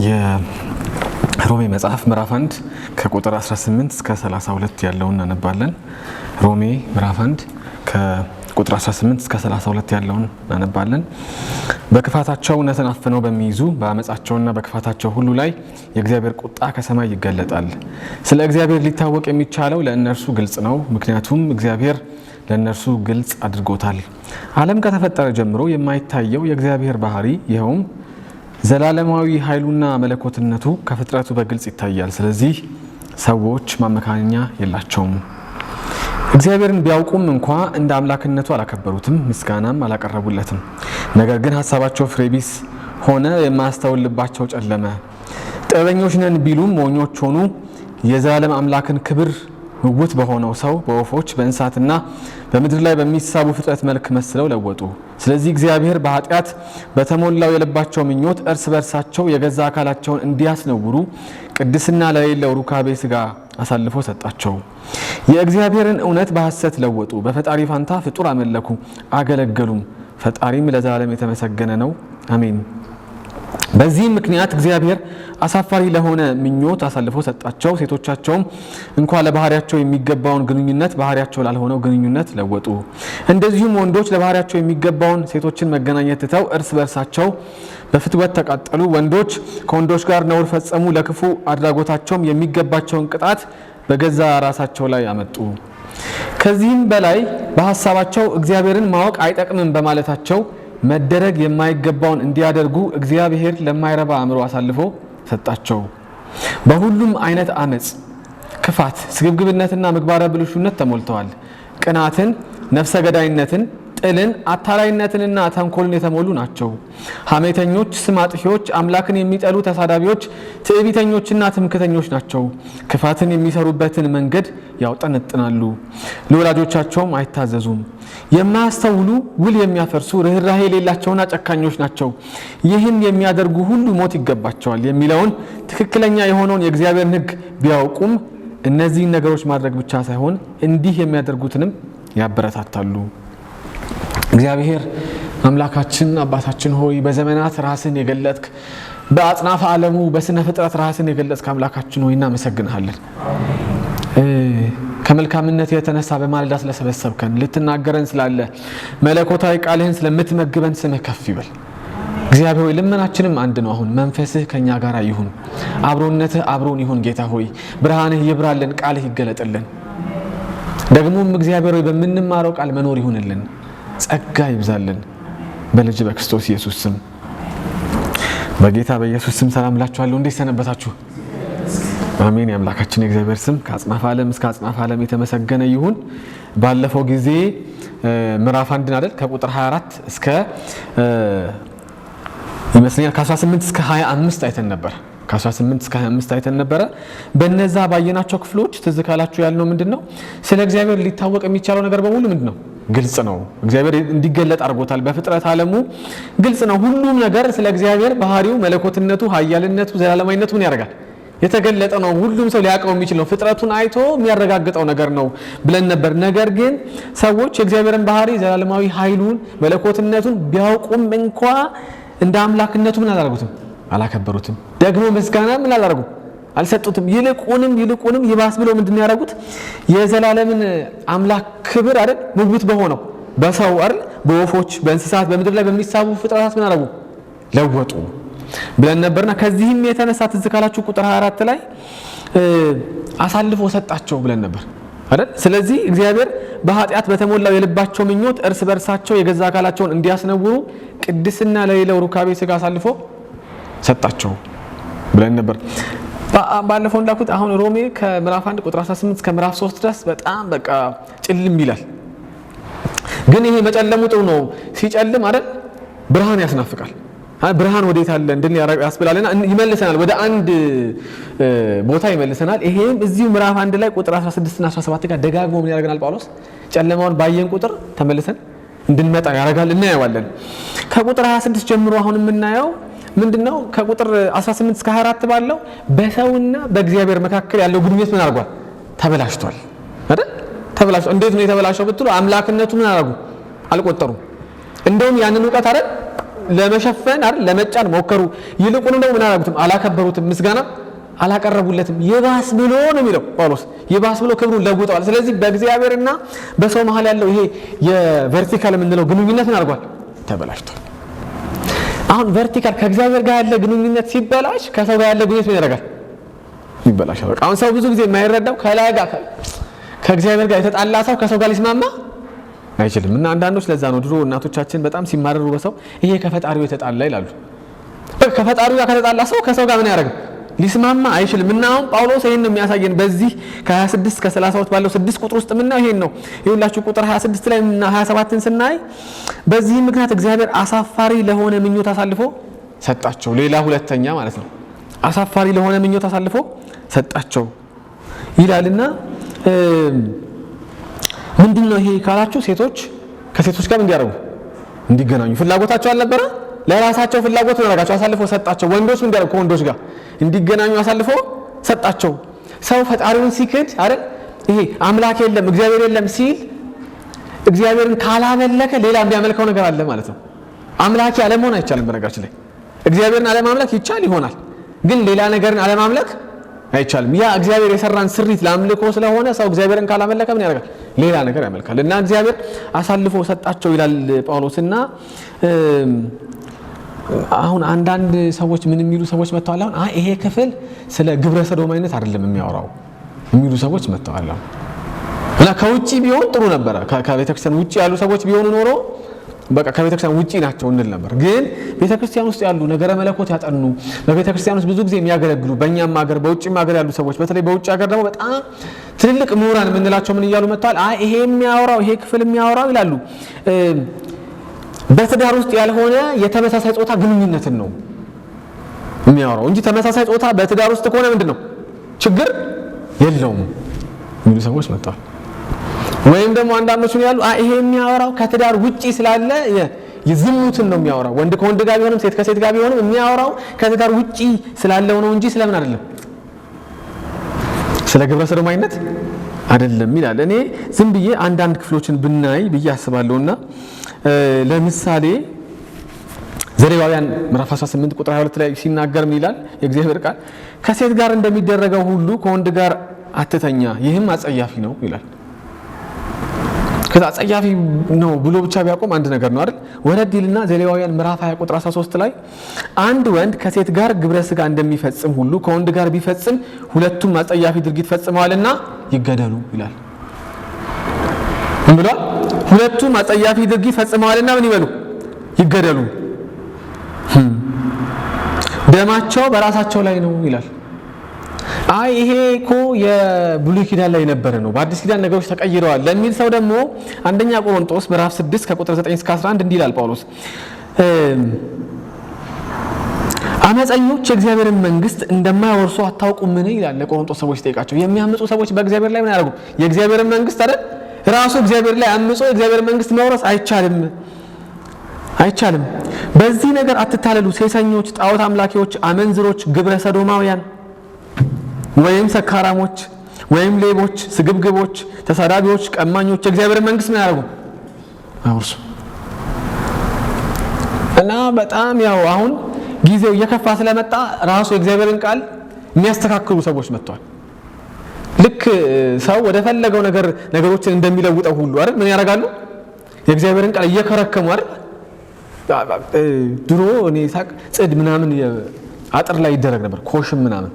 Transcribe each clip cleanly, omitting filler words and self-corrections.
የሮሜ መጽሐፍ ምዕራፍ 1 ከቁጥር 18 እስከ 32 ያለውን እናነባለን። ሮሜ ምዕራፍ 1 ከቁጥር 18 እስከ 32 ያለውን እናነባለን። በክፋታቸው እውነትን አፍነው በሚይዙ በአመጻቸውና በክፋታቸው ሁሉ ላይ የእግዚአብሔር ቁጣ ከሰማይ ይገለጣል። ስለ እግዚአብሔር ሊታወቅ የሚቻለው ለእነርሱ ግልጽ ነው፣ ምክንያቱም እግዚአብሔር ለእነርሱ ግልጽ አድርጎታል። ዓለም ከተፈጠረ ጀምሮ የማይታየው የእግዚአብሔር ባህሪ ይኸውም ዘላለማዊ ኃይሉና መለኮትነቱ ከፍጥረቱ በግልጽ ይታያል። ስለዚህ ሰዎች ማመካኛ የላቸውም። እግዚአብሔርን ቢያውቁም እንኳ እንደ አምላክነቱ አላከበሩትም፣ ምስጋናም አላቀረቡለትም። ነገር ግን ሀሳባቸው ፍሬቢስ ሆነ፣ የማያስተውል ልባቸው ጨለመ። ጥበበኞች ነን ቢሉም ሞኞች ሆኑ። የዘላለም አምላክን ክብር ምውት በሆነው ሰው፣ በወፎች፣ በእንስሳትና በምድር ላይ በሚሳቡ ፍጥረት መልክ መስለው ለወጡ። ስለዚህ እግዚአብሔር በኃጢአት በተሞላው የልባቸው ምኞት እርስ በርሳቸው የገዛ አካላቸውን እንዲያስነውሩ ቅድስና ለሌለው ሩካቤ ሥጋ አሳልፎ ሰጣቸው። የእግዚአብሔርን እውነት በሐሰት ለወጡ። በፈጣሪ ፋንታ ፍጡር አመለኩ አገለገሉም። ፈጣሪም ለዘላለም የተመሰገነ ነው፣ አሜን። በዚህም ምክንያት እግዚአብሔር አሳፋሪ ለሆነ ምኞት አሳልፎ ሰጣቸው። ሴቶቻቸውም እንኳ ለባህሪያቸው የሚገባውን ግንኙነት ባህሪያቸው ላልሆነው ግንኙነት ለወጡ። እንደዚሁም ወንዶች ለባህሪያቸው የሚገባውን ሴቶችን መገናኘት ትተው እርስ በርሳቸው በፍትወት ተቃጠሉ። ወንዶች ከወንዶች ጋር ነውር ፈጸሙ። ለክፉ አድራጎታቸውም የሚገባቸውን ቅጣት በገዛ ራሳቸው ላይ አመጡ። ከዚህም በላይ በሐሳባቸው እግዚአብሔርን ማወቅ አይጠቅምም በማለታቸው መደረግ የማይገባውን እንዲያደርጉ እግዚአብሔር ለማይረባ አእምሮ አሳልፎ ሰጣቸው። በሁሉም አይነት አመጽ፣ ክፋት፣ ስግብግብነትና ምግባረ ብልሹነት ተሞልተዋል። ቅናትን፣ ነፍሰ ገዳይነትን፣ ጥልን፣ አታላይነትንና ተንኮልን የተሞሉ ናቸው። ሐሜተኞች፣ ስም አጥፊዎች፣ አምላክን የሚጠሉ ተሳዳቢዎች፣ ትዕቢተኞችና ትምክተኞች ናቸው። ክፋትን የሚሰሩበትን መንገድ ያውጠነጥናሉ፣ ለወላጆቻቸውም አይታዘዙም። የማያስተውሉ፣ ውል የሚያፈርሱ፣ ርኅራኄ የሌላቸውና ጨካኞች ናቸው። ይህን የሚያደርጉ ሁሉ ሞት ይገባቸዋል የሚለውን ትክክለኛ የሆነውን የእግዚአብሔርን ሕግ ቢያውቁም እነዚህን ነገሮች ማድረግ ብቻ ሳይሆን እንዲህ የሚያደርጉትንም ያበረታታሉ። እግዚአብሔር አምላካችን አባታችን ሆይ በዘመናት ራስን የገለጥክ በአጽናፈ ዓለሙ በስነ ፍጥረት ራስን የገለጥክ አምላካችን ሆይ እናመሰግንሃለን። ከመልካምነት የተነሳ በማለዳ ስለሰበሰብከን ልትናገረን ስላለ መለኮታዊ ቃልህን ስለምትመግበን ስምህ ከፍ ይበል። እግዚአብሔር ሆይ ልመናችንም አንድ ነው። አሁን መንፈስህ ከኛ ጋር ይሁን፣ አብሮነትህ አብሮን ይሁን። ጌታ ሆይ ብርሃንህ ይብራልን፣ ቃልህ ይገለጥልን። ደግሞም እግዚአብሔር ሆይ በምንማረው ቃል መኖር ይሁንልን፣ ጸጋ ይብዛልን። በልጅ በክርስቶስ ኢየሱስ ስም በጌታ በኢየሱስ ስም ሰላም እላችኋለሁ። እንዴት ሰነበታችሁ? አሜን። የአምላካችን የእግዚአብሔር ስም ከአጽናፈ ዓለም እስከ አጽናፈ ዓለም የተመሰገነ ይሁን። ባለፈው ጊዜ ምዕራፍ 1 አይደል ከቁጥር 24 እስከ ይመስለኛል ከ18 እስከ 25 አይተን ነበር። ከ18 እስከ 25 አይተን ነበረ። በነዛ ባየናቸው ክፍሎች ትዝ ካላችሁ ያልነው ምንድነው? ስለ እግዚአብሔር ሊታወቅ የሚቻለው ነገር በሙሉ ምንድነው? ግልጽ ነው። እግዚአብሔር እንዲገለጥ አድርጎታል። በፍጥረት ዓለሙ ግልጽ ነው። ሁሉም ነገር ስለ እግዚአብሔር ባህሪው፣ መለኮትነቱ፣ ኃያልነቱ፣ ዘላለማዊነቱ ምን ያደርጋል? የተገለጠ ነው። ሁሉም ሰው ሊያውቀው የሚችል ነው። ፍጥረቱን አይቶ የሚያረጋግጠው ነገር ነው ብለን ነበር። ነገር ግን ሰዎች የእግዚአብሔርን ባህሪ፣ ዘላለማዊ ኃይሉን፣ መለኮትነቱን ቢያውቁም እንኳ እንደ አምላክነቱ ምን አላደረጉትም? አላከበሩትም። ደግሞ ምስጋና ምን አላደረጉም? አልሰጡትም። ይልቁንም ይባስ ብለው ምንድን ነው ያደረጉት? የዘላለምን አምላክ ክብር አይደል ምውት በሆነው በሰው አይደል በወፎች፣ በእንስሳት፣ በምድር ላይ በሚሳቡ ፍጥረታት ምን አደረጉ? ለወጡ ብለን ነበርና ከዚህም የተነሳ ትዝ ካላችሁ ቁጥር 24 ላይ አሳልፎ ሰጣቸው ብለን ነበር አይደል? ስለዚህ እግዚአብሔር በኃጢአት በተሞላው የልባቸው ምኞት እርስ በርሳቸው የገዛ አካላቸውን እንዲያስነውሩ ቅድስና ለሌለው ሩካቤ ሥጋ አሳልፎ ሰጣቸው ብለን ነበር። ባለፈው እንዳልኩት አሁን ሮሜ ከምዕራፍ 1 ቁጥር 18 እስከ ምዕራፍ 3 ድረስ በጣም በቃ ጭልም ይላል። ግን ይሄ መጨለሙ ጥሩ ነው። ሲጨልም አይደል ብርሃን ያስናፍቃል። ብርሃን ወዴት አለ እንድን ያስብላልና ይመልሰናል፣ ወደ አንድ ቦታ ይመልሰናል። ይሄም እዚሁ ምዕራፍ 1 ላይ ቁጥር 16 እና 17 ጋር ደጋግሞ ምን ያደርገናል? ጳውሎስ ጨለማውን ባየን ቁጥር ተመልሰን እንድንመጣ ያደርጋል። እናየዋለን። ከቁጥር 26 ጀምሮ አሁን የምናየው ምንድነው? ከቁጥር 18 እስከ 24 ባለው በሰውና በእግዚአብሔር መካከል ያለው ግንኙነት ምን አድርጓል? ተበላሽቷል አይደል? ተበላሽቷል። እንዴት ነው የተበላሸው ብትሉ አምላክነቱ ምን አደረጉ? አልቆጠሩም። እንደውም ያንን ዕውቀት አይደል ለመሸፈን አይደል ለመጫን ሞከሩ። ይልቁን ነው ምን አላደረጉትም? አላከበሩትም፣ ምስጋና አላቀረቡለትም። ይባስ ብሎ ነው የሚለው ጳውሎስ፣ ይባስ ብሎ ክብሩን ለውጠዋል። ስለዚህ በእግዚአብሔርና በሰው መሃል ያለው ይሄ የቨርቲካል የምንለው ግንኙነት ምን አድርጓል? ተበላሽቷል። አሁን ቨርቲካል ከእግዚአብሔር ጋር ያለ ግንኙነት ሲበላሽ ከሰው ጋር ያለ ግንኙነት ምን ያደርጋል? ይበላሻል። አሁን ሰው ብዙ ጊዜ የማይረዳው ከላይ ጋር ከእግዚአብሔር ጋር የተጣላ ሰው ከሰው ጋር ሊስማማ አይችልም። እና አንዳንዶች ለዛ ነው ድሮ እናቶቻችን በጣም ሲማረሩ በሰው ይሄ ከፈጣሪው የተጣላ ይላሉ። ከፈጣሪው ጋር ከተጣላ ሰው ከሰው ጋር ምን ያደርጋል? ሊስማማ አይችልም። እና አሁን ጳውሎስ ይሄን ነው የሚያሳየን በዚህ ከ26 እስከ 32 ባለው 6 ቁጥር ውስጥ ምናየው ይሄን ነው። ይኸውላችሁ ቁጥር 26 ላይ እና 27ን ስናይ በዚህ ምክንያት እግዚአብሔር አሳፋሪ ለሆነ ምኞት አሳልፎ ሰጣቸው። ሌላ ሁለተኛ ማለት ነው። አሳፋሪ ለሆነ ምኞት አሳልፎ ሰጣቸው ይላልና ምንድነው ይሄ ካላችሁ ሴቶች ከሴቶች ጋር እንዲያረጉ እንዲገናኙ ፍላጎታቸው አልነበረ? ለራሳቸው ፍላጎት ወራጋቸው አሳልፎ ሰጣቸው። ወንዶች እንዲያረጉ ከወንዶች ጋር እንዲገናኙ አሳልፎ ሰጣቸው። ሰው ፈጣሪውን ሲክድ አይደል ይሄ አምላክ የለም እግዚአብሔር የለም ሲል እግዚአብሔርን ካላመለከ ሌላ የሚያመልከው ነገር አለ ማለት ነው። አምላክ ያለመሆን አይቻልም። በነገራችን ላይ እግዚአብሔርን አለማምለክ ይቻል ይሆናል፣ ግን ሌላ ነገርን አለማምለክ አይቻልም። ያ እግዚአብሔር የሰራን ስሪት ለአምልኮ ስለሆነ ሰው እግዚአብሔርን ካላመለከ ምን ያደርጋል? ሌላ ነገር ያመልካል። እና እግዚአብሔር አሳልፎ ሰጣቸው ይላል ጳውሎስና አሁን አንዳንድ ሰዎች ምን የሚሉ ሰዎች መጥተዋል። አሁን ይሄ ክፍል ስለ ግብረ ሰዶማዊነት አይደለም የሚያወራው የሚሉ ሰዎች መጥተዋል። እና ከውጪ ቢሆን ጥሩ ነበር። ከቤተክርስቲያን ውጪ ያሉ ሰዎች ቢሆኑ ኖሮ በቃ ከቤተክርስቲያን ውጪ ናቸው እንል ነበር። ግን ቤተክርስቲያን ውስጥ ያሉ ነገረ መለኮት ያጠኑ በቤተክርስቲያን ውስጥ ብዙ ጊዜ የሚያገለግሉ በእኛም ሀገር በውጪም ሀገር ያሉ ሰዎች በተለይ በውጪ ሀገር ደግሞ በጣም ትልልቅ ምሁራን የምንላቸው ምን እያሉ መጥተዋል? ይሄ የሚያወራው ይሄ ክፍል የሚያወራው ይላሉ በትዳር ውስጥ ያልሆነ የተመሳሳይ ጾታ ግንኙነትን ነው የሚያወራው እንጂ ተመሳሳይ ጾታ በትዳር ውስጥ ከሆነ ምንድነው ችግር የለውም የሚሉ ሰዎች መጥተዋል። ወይም ደግሞ አንዳንዶች ምን ያሉ ይሄ የሚያወራው ከትዳር ውጪ ስላለ የዝሙትን ነው የሚያወራው። ወንድ ከወንድ ጋር ቢሆንም ሴት ከሴት ጋር ቢሆንም የሚያወራው ከትዳር ውጪ ስላለው ነው እንጂ ስለምን አይደለም፣ ስለ ግብረ ሰዶማዊነት አይደለም ይላል። እኔ ዝም ብዬ አንዳንድ ክፍሎችን ብናይ ብዬ አስባለሁና ለምሳሌ ዘሌዋውያን ምዕራፍ 18 ቁጥር 22 ላይ ሲናገር ምን ይላል የእግዚአብሔር ቃል? ከሴት ጋር እንደሚደረገው ሁሉ ከወንድ ጋር አትተኛ፣ ይህም አጸያፊ ነው ይላል። ከዛ አጸያፊ ነው ብሎ ብቻ ቢያቆም አንድ ነገር ነው አይደል? ወረድ ይልና ዘሌዋውያን ምዕራፍ 20 ቁጥር 13 ላይ አንድ ወንድ ከሴት ጋር ግብረ ስጋ እንደሚፈጽም ሁሉ ከወንድ ጋር ቢፈጽም ሁለቱም አጸያፊ ድርጊት ፈጽመዋልና ይገደሉ ይላል። ምን ብሏል? ሁለቱም አጸያፊ ድርጊት ፈጽመዋልና ምን ይበሉ? ይገደሉ፣ ደማቸው በራሳቸው ላይ ነው ይላል። ይሄ እኮ የብሉይ ኪዳን ላይ የነበረ ነው፣ በአዲስ ኪዳን ነገሮች ተቀይረዋል ለሚል ሰው ደግሞ አንደኛ ቆሮንቶስ ምዕራፍ 6 ከቁጥር 9 እስከ 11 እንዲህ ይላል ጳውሎስ አመፀኞች የእግዚአብሔርን መንግስት እንደማይወርሱ አታውቁምን ይላል ለቆሮንቶስ ሰዎች ጠይቃቸው። የሚያምፁ ሰዎች በእግዚአብሔር ላይ ምን ያደርጉ? የእግዚአብሔርን መንግስት አይደል ራሱ እግዚአብሔር ላይ አምጾ የእግዚአብሔር መንግስት መውረስ አይቻልም። በዚህ ነገር አትታለሉ። ሴሰኞች፣ ጣዖት አምላኪዎች፣ አመንዝሮች፣ ግብረ ሰዶማውያን ወይም ሰካራሞች ወይም ሌቦች፣ ስግብግቦች፣ ተሳዳቢዎች፣ ቀማኞች የእግዚአብሔርን መንግስት ምን ያደርጉ? አይወርሱ። እና በጣም ያው አሁን ጊዜው እየከፋ ስለመጣ ራሱ የእግዚአብሔርን ቃል የሚያስተካክሉ ሰዎች መጥተዋል። ልክ ሰው ወደ ፈለገው ነገሮችን እንደሚለውጠው ሁሉ አይደል ምን ያደርጋሉ? የእግዚአብሔርን ቃል እየከረከሙ አይደል። ድሮ እኔ ሳቅ ጽድ ምናምን አጥር ላይ ይደረግ ነበር ኮሽም ምናምን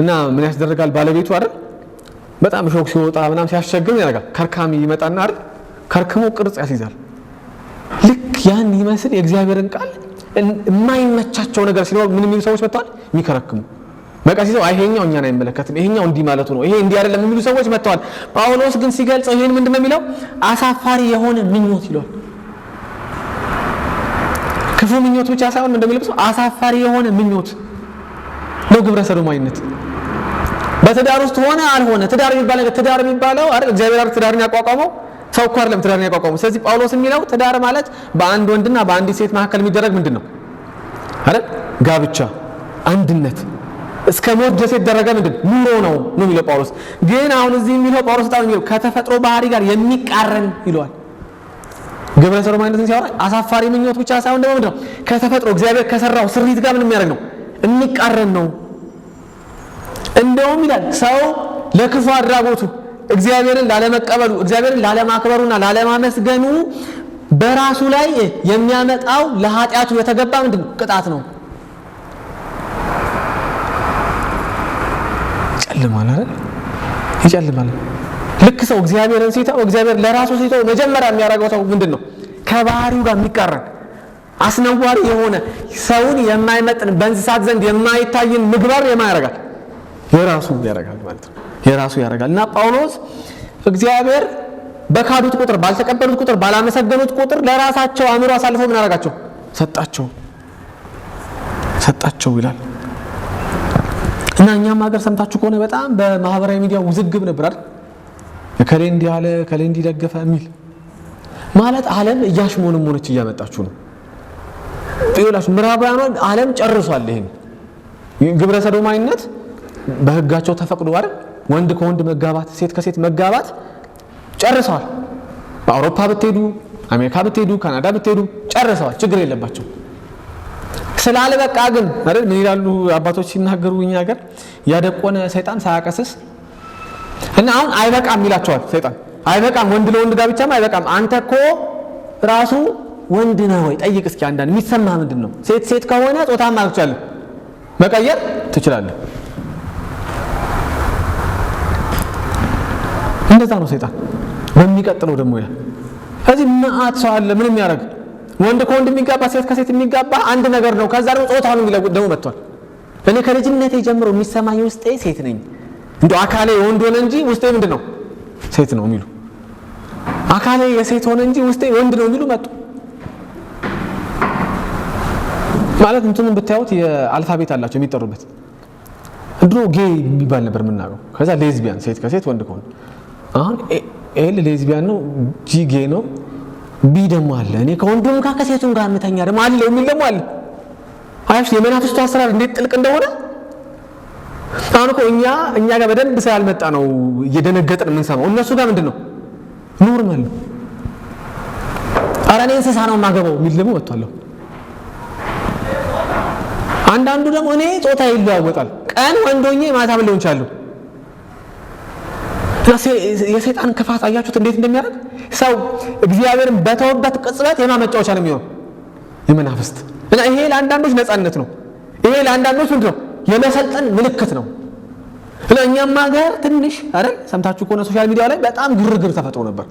እና ምን ያስደርጋል ባለቤቱ አይደል በጣም ሾክ ሲወጣ ምናምን ሲያስቸግር ያደርጋል። ከርካሚ ይመጣና አይደል ከርክሞ ቅርጽ ያስይዛል። ልክ ያን ይመስል የእግዚአብሔርን ቃል የማይመቻቸው ነገር ሲኖር ምን የሚሉ ሰዎች መጥተዋል? የሚከረክሙ በቃ ሲሰው ይሄኛው እኛን አይመለከትም፣ ይሄኛው እንዲህ ማለቱ ነው፣ ይሄ እንዲህ አይደለም የሚሉ ሰዎች መጥተዋል። ጳውሎስ ግን ሲገልጸው ይሄን ምንድነው የሚለው? አሳፋሪ የሆነ ምኞት ይሏል። ክፉ ምኞት ብቻ ሳይሆን እንደሚለው አሳፋሪ የሆነ ምኞት ነው ግብረ ሰዶማዊነት። በትዳር ውስጥ ሆነ አልሆነ ትዳር የሚባለው አይደል እግዚአብሔር አይደል ትዳርን ያቋቋመው፣ ሰው እኮ አይደለም ትዳርን ያቋቋመው። ስለዚህ ጳውሎስ የሚለው ትዳር ማለት በአንድ ወንድና በአንዲት ሴት መካከል የሚደረግ ምንድነው አይደል ጋብቻ፣ አንድነት እስከ ሞት ድረስ የተደረገ ኑሮ ነው የሚለው ጳውሎስ። ግን አሁን እዚህ የሚለው ጳውሎስ በጣም የሚለው ከተፈጥሮ ባህሪ ጋር የሚቃረን ይለዋል። ግብረ ሰዶማዊነትን ሲያወራ አሳፋሪ ምኞት ብቻ ሳይሆን ደግሞ ምንድነው ከተፈጥሮ እግዚአብሔር ከሰራው ስሪት ጋር ምን የሚያደርግ ነው የሚቃረን ነው። እንደውም ይላል ሰው ለክፉ አድራጎቱ እግዚአብሔርን ላለመቀበሉ እግዚአብሔርን ላለማክበሩና ላለማመስገኑ በራሱ ላይ የሚያመጣው ለኃጢአቱ የተገባ ምንድነው ቅጣት ነው። ጨለማል አይደል? ይጨልማል። ልክ ሰው እግዚአብሔርን ሲተው እግዚአብሔር ለራሱ ሲተው መጀመሪያ የሚያደርገው ሰው ምንድነው ከባህሪው ጋር የሚቃረን አስነዋሪ የሆነ ሰውን የማይመጥን በእንስሳት ዘንድ የማይታይን ምግባር የማያረጋል የራሱ ያረጋል ማለት ነው። የራሱ ያረጋል እና ጳውሎስ እግዚአብሔር በካዱት ቁጥር ባልተቀበሉት ቁጥር ባላመሰገኑት ቁጥር ለራሳቸው አእምሮ አሳልፎ ምን አረጋቸው ሰጣቸው ይላል። እና እኛም ሀገር ሰምታችሁ ከሆነ በጣም በማህበራዊ ሚዲያ ውዝግብ ነበር አይደል? ከሌ እንዲህ አለ ከሌ እንዲህ ደገፈ የሚል ማለት ዓለም እያሽሞነሞነች እያመጣችሁ ነው። ይኸውላችሁ ምዕራባውያኑ ዓለም ጨርሷል። ይሄን ግብረ ሰዶማዊነት በህጋቸው ተፈቅዶ አይደል? ወንድ ከወንድ መጋባት ሴት ከሴት መጋባት ጨርሰዋል። በአውሮፓ ብትሄዱ አሜሪካ ብትሄዱ ካናዳ ብትሄዱ ጨርሰዋል። ችግር የለባቸው። ስላልበቃ ግን አይደል ምን ይላሉ አባቶች ሲናገሩ እኛ ሀገር ያደቆነ ሰይጣን ሳያቀስስ እና አሁን አይበቃም ይላቸዋል ሰይጣን። አይበቃም ወንድ ለወንድ ጋብቻም አይበቃም። አንተ እኮ ራሱ ወንድ ነህ ወይ ጠይቅ እስኪ አንዳንድ የሚሰማህ ምንድነው? ሴት ከሆነ ጾታን ማለት ትችላለህ መቀየር ትችላለህ። እንደዛ ነው ሰይጣን። በሚቀጥለው ደግሞ ያ እዚህ ማአት ሰው አለ ምን የሚያደርግ ወንድ ከወንድ የሚጋባ ሴት ከሴት የሚጋባ አንድ ነገር ነው። ከዛ ደግሞ ጾታውን የሚለውጥ ደግሞ መጥቷል። እኔ ከልጅነቴ ጀምሮ የሚሰማኝ ውስጤ ሴት ነኝ እንደው አካሌ ወንድ ሆነ እንጂ ውስጤ ምንድነው ሴት ነው የሚሉ አካሌ የሴት ሆነ እንጂ ውስጤ ወንድ ነው የሚሉ መጡ። ማለት እንትኑን ብታዩት የአልፋቤት አላቸው የሚጠሩበት። ድሮ ጌይ የሚባል ነበር የምናውቀው። ከዛ ሌዝቢያን ሴት ከሴት ወንድ ከሆነ አሁን ኤል ሌዝቢያን ነው፣ ጂ ጌይ ነው፣ ቢ ደግሞ አለ እኔ ከወንዱም ጋር ከሴቱም ጋር እንተኛ ደግሞ አለ የሚል ደግሞ አለ። አይሽ የመናፍስቱ አሰራር እንዴት ጥልቅ እንደሆነ አሁን እኮ እኛ ጋር በደንብ ስላልመጣ ነው እየደነገጥን የምንሰማው። እነሱ ጋር ምንድነው ኖርማል ነው። ኧረ እኔ እንስሳ ነው የማገባው የሚል ደግሞ መጥቷል። አንዳንዱ ደግሞ እኔ ጾታ ይለዋወጣል ቀን ወንድ ሆኜ ማታ ምን ሊሆን ይችላል። የሰይጣን ክፋት አያችሁት እንዴት እንደሚያደርግ። ሰው እግዚአብሔርን በተወበት ቅጽበት የማመጫወቻ ነው የሚሆነው የመናፍስት። እና ይሄ ለአንዳንዶች ነፃነት ነው፣ ይሄ ለአንዳንዶች ምንድነው የመሰልጠን ምልክት ነው። እና እኛም ሀገር ትንሽ አይደል ሰምታችሁ ከሆነ ሶሻል ሚዲያ ላይ በጣም ግርግር ተፈጥሮ ነበር።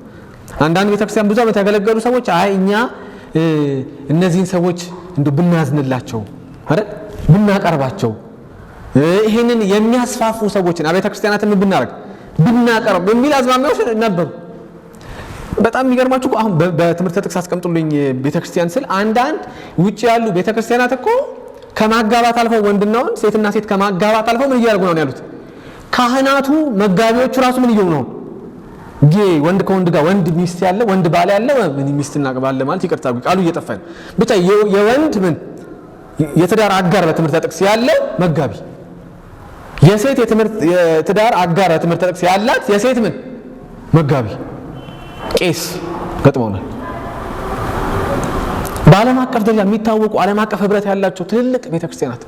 አንዳንድ ቤተክርስቲያን ብዙ ዓመት ያገለገሉ ሰዎች አይ እኛ እነዚህን ሰዎች እንደ ብናዝንላቸው አይደል ብናቀርባቸው ይሄንን የሚያስፋፉ ሰዎችን አብያተ ክርስቲያናትን ብናቀርብ የሚል አዝማሚያዎች ነበሩ። በጣም የሚገርማችሁ አሁን በትምህርት ጥቅስ አስቀምጡልኝ ቤተክርስቲያን ስል አንዳንድ ውጪ ያሉ ቤተክርስቲያናት እኮ ከማጋባት አልፈው ወንድና ወንድ ሴትና ሴት ከማጋባት አልፈው ምን እያደረጉ ነው ያሉት? ካህናቱ መጋቢዎቹ ራሱ ምን እየሆኑ ነው? ጌይ ወንድ ከወንድ ጋር ወንድ ሚስት ያለ ወንድ ባል ያለ ምን ሚስትና ባል ማለት ይቅርታ ቃሉ እየጠፋ ነው። ብቻ የወንድ ምን የትዳር አጋር በትምህርት ጥቅስ ያለ መጋቢ፣ የሴት የትዳር አጋር በትምህርት ጥቅስ ያላት የሴት ምን መጋቢ፣ ቄስ ገጥመውናል። በዓለም አቀፍ ደረጃ የሚታወቁ ዓለም አቀፍ ህብረት ያላቸው ትልልቅ ቤተክርስቲያናት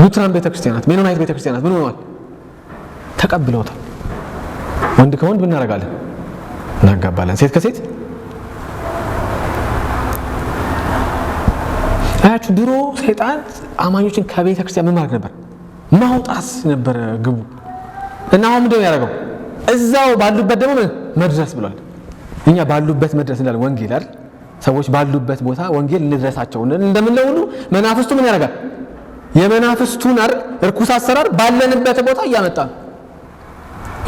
ሉትራን ቤተክርስቲያናት፣ ሜኖናይት ቤተክርስቲያናት ምን ሆነዋል? ተቀብለውታል። ወንድ ከወንድ ምን እናደርጋለን? እናጋባለን። ሴት ከሴት አያችሁ። ድሮ ሰይጣን አማኞችን ከቤተክርስቲያን ምን ማድረግ ነበር? ማውጣት ነበር ግቡ። እና አሁን ምንድነው ያደረገው? እዛው ባሉበት ደግሞ መድረስ ብሏል። እኛ ባሉበት መድረስ እንዳለ ወንጌል አይደል? ሰዎች ባሉበት ቦታ ወንጌል እንድረሳቸው እንደምንለው ሁሉ መናፍስቱ ምን ያደርጋል? የመናፍስቱን አይደል እርኩስ አሰራር ባለንበት ቦታ እያመጣ ነው።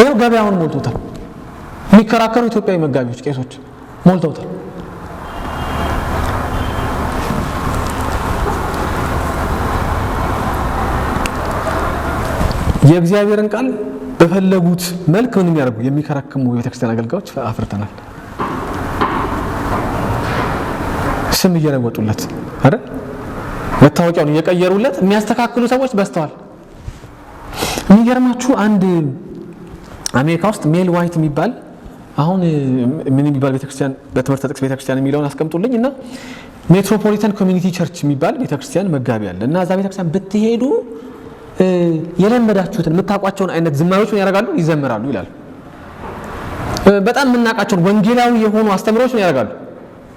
ይሄው ገበያውን ሞልቶታል። የሚከራከሩ ኢትዮጵያዊ መጋቢዎች፣ ቄሶች ሞልተውታል። የእግዚአብሔርን ቃል በፈለጉት መልክ ምን የሚያደርጉ የሚከራከሙ የቤተክርስቲያን አገልጋዮች አፍርተናል። ስም እየለወጡለት አይደል? መታወቂያውን እየቀየሩለት የሚያስተካክሉ ሰዎች በስተዋል። የሚገርማችሁ አንድ አሜሪካ ውስጥ ሜል ዋይት የሚባል አሁን ምን የሚባል ቤተክርስቲያን በትምህርት ጥቅስ ቤተክርስቲያን የሚለውን አስቀምጡልኝ እና ሜትሮፖሊታን ኮሚኒቲ ቸርች የሚባል ቤተክርስቲያን መጋቢ አለ እና እዛ ቤተክርስቲያን ብትሄዱ የለመዳችሁትን የምታውቋቸውን አይነት ዝማሬዎች ያደርጋሉ ይዘምራሉ ይላል። በጣም የምናውቃቸውን ወንጌላዊ የሆኑ አስተምሮች ያደርጋሉ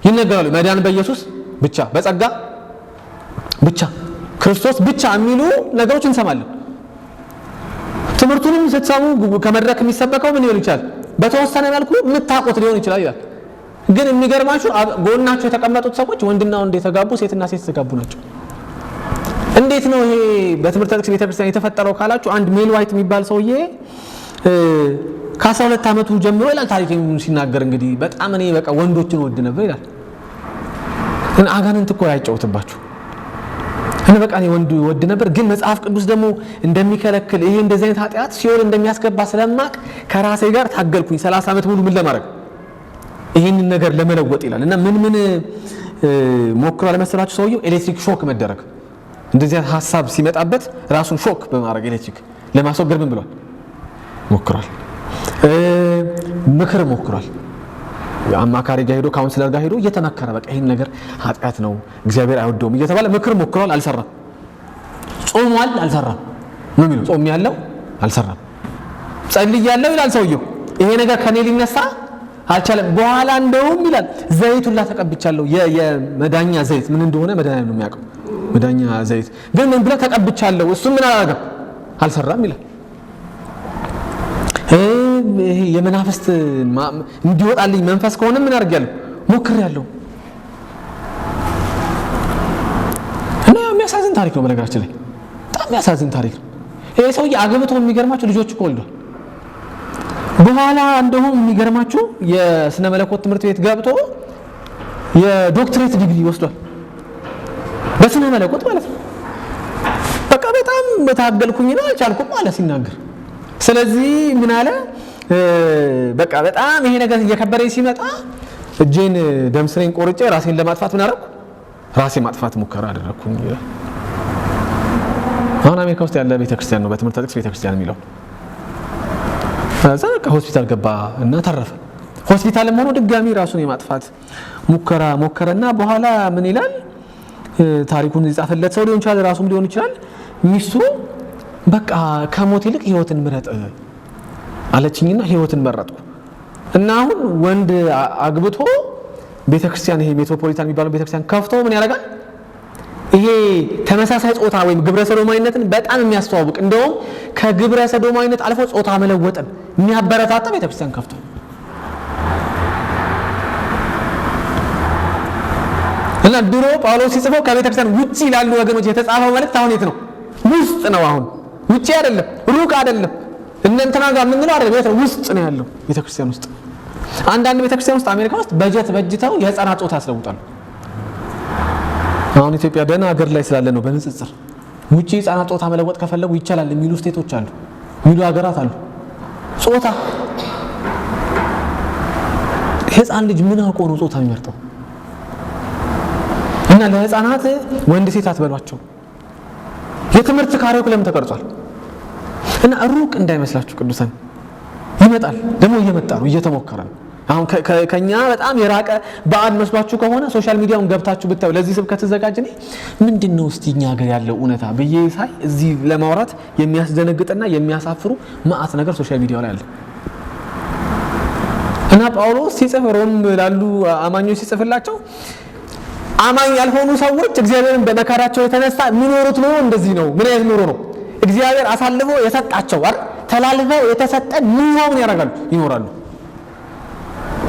ይነገራሉ። መዳን በኢየሱስ ብቻ በጸጋ ብቻ ክርስቶስ ብቻ የሚሉ ነገሮች እንሰማለን። ትምህርቱንም ስትሰሙ ከመድረክ የሚሰበከው ምን ይሆን ይችላል በተወሰነ መልኩ የምታውቁት ሊሆን ይችላል ይላል። ግን የሚገርማችሁ ጎናቸው የተቀመጡት ሰዎች ወንድና ወንድ የተጋቡ ሴትና ሴት የተጋቡ ናቸው። እንዴት ነው ይሄ በትምህርት ጥቅስ ቤተክርስቲያን የተፈጠረው ካላችሁ አንድ ሜል ዋይት የሚባል ሰውዬ ከ12 ዓመቱ ጀምሮ ይላል ታሪክን ሲናገር እንግዲህ በጣም እኔ በቃ ወንዶችን ወድ ነበር ይላል። እና አጋንንት እኮ ያጫውትባችሁ እኔ በቃ እኔ ወንድ ወድ ነበር ግን መጽሐፍ ቅዱስ ደግሞ እንደሚከለክል ይሄ እንደዚህ አይነት ኃጢአት ሲኦል እንደሚያስገባ ስለማቅ ከራሴ ጋር ታገልኩኝ 30 ዓመት ሙሉ ምን ለማድረግ ይሄንን ነገር ለመለወጥ ይላል። እና ምን ሞክሯል መሰላችሁ ሰውየው ኤሌክትሪክ ሾክ መደረግ እንደዚህ ሐሳብ ሲመጣበት ራሱን ሾክ በማድረግ ኤሌክትሪክ ለማስወገድ ምን ብሏል ሞክሯል። ምክር ሞክሯል። አማካሪ ጋር ሄዶ ካውንስለር ጋር ሄዶ እየተመከረ በቃ ይሄን ነገር ኃጢአት ነው እግዚአብሔር አይወደውም እየተባለ ምክር ሞክሯል። አልሰራም። ጾሟል አልሰራም። ምን የሚለው ጾም ያለው አልሰራም። ጸልያለሁ ይላል ሰውየው ይሄ ነገር ከኔ ሊነሳ አልቻለም። በኋላ እንደውም ይላል ዘይቱን ተቀብቻለሁ የመዳኛ ዘይት ምን እንደሆነ መድኃኒዓለም ነው የሚያውቀው መዳኛ ዘይት ግን ምን ብለ ተቀብቻለሁ እሱ ምን አላደረገም አልሰራም ይላል። ይሄ የመናፍስት እንዲወጣልኝ መንፈስ ከሆነ ምን አድርጋለሁ ሞክሬያለሁ። እና የሚያሳዝን ታሪክ ነው በነገራችን ላይ በጣም የሚያሳዝን ታሪክ ነው። ይሄ ሰውዬ አግብቶ የሚገርማችሁ ልጆች እኮ ወልዷል። በኋላ እንደውም የሚገርማችሁ የስነ መለኮት ትምህርት ቤት ገብቶ የዶክትሬት ዲግሪ ወስዷል በስነ መለኮት ማለት ነው። በቃ በጣም በታገልኩኝ ነው አልቻልኩም ማለት ሲናገር። ስለዚህ ምን አለ በቃ በጣም ይሄ ነገር እየከበረኝ ሲመጣ እጄን ደምስሬን ቆርጬ ራሴን ለማጥፋት ምን አደረኩ ራሴ ማጥፋት ሙከራ አደረኩኝ። አሁን አሜሪካ ውስጥ ያለ ቤተክርስቲያን ነው በትምህርት ጥቅስ ቤተክርስቲያን የሚለው ከዛ ሆስፒታል ገባ እና ተረፈ። ሆስፒታልም ሆኖ ድጋሚ ራሱን የማጥፋት ሙከራ ሞከረና በኋላ ምን ይላል ታሪኩን ይጻፈለት ሰው ሊሆን ይችላል ራሱም ሊሆን ይችላል ሚስቱ በቃ ከሞት ይልቅ ህይወትን ምረጥ አለችኝና ህይወትን መረጥኩ እና አሁን ወንድ አግብቶ ቤተክርስቲያን ይሄ ሜትሮፖሊታን የሚባለው ቤተክርስቲያን ከፍቶ ምን ያደርጋል ይሄ ተመሳሳይ ጾታ ወይም ግብረ ሰዶማዊነትን በጣም የሚያስተዋውቅ እንደውም ከግብረ ሰዶማዊነት አልፎ ጾታ መለወጥን የሚያበረታታ ቤተክርስቲያን ከፍቶ እና ድሮ ጳውሎስ ሲጽፈው ከቤተክርስቲያን ውጪ ላሉ ወገኖች የተጻፈው መልእክት አሁን የት ነው ውስጥ ነው አሁን ውጪ አይደለም ሩቅ አይደለም እንንተና ጋር ምን ነው አይደለም ውስጥ ነው ያለው ቤተክርስቲያን ውስጥ። አንዳንድ ቤተክርስቲያን ውስጥ አሜሪካ ውስጥ በጀት በጅተው የህፃናት ጾታ ያስለውጣሉ። አሁን ኢትዮጵያ ደህና ሀገር ላይ ስላለ ነው በንጽጽር ውጪ ህፃናት ጾታ መለወጥ ከፈለጉ ይቻላል የሚሉ ስቴቶች አሉ የሚሉ ሀገራት አሉ። ጾታ ህፃን ልጅ ምን አውቆ ነው ጾታ የሚመርጠው? እና ለህፃናት ወንድ ሴት አትበሏቸው የትምህርት ካሪኩለም ተቀርጿል። እና ሩቅ እንዳይመስላችሁ ቅዱሳን ይመጣል ደግሞ እየመጣ ነው እየተሞከረ ነው። አሁን ከኛ በጣም የራቀ ባዕድ መስሏችሁ ከሆነ ሶሻል ሚዲያውን ገብታችሁ ብታዩ ለዚህ ስብከት ተዘጋጅ ነኝ ምንድነው እስቲ እኛ ሀገር ያለው እውነታ ብዬ ሳይ እዚህ ለማውራት የሚያስደነግጥና የሚያሳፍሩ ማአት ነገር ሶሻል ሚዲያው ላይ አለ። እና ጳውሎስ ሲጽፍ ሮም ላሉ አማኞች ሲጽፍላቸው አማኝ ያልሆኑ ሰዎች እግዚአብሔርን በመካዳቸው የተነሳ የሚኖሩት ነው እንደዚህ ነው። ምን አይነት ኑሮ ነው እግዚአብሔር አሳልፎ የሰጣቸው አይደል ተላልፈው የተሰጠ ኑሮውን ያደርጋሉ ይኖራሉ።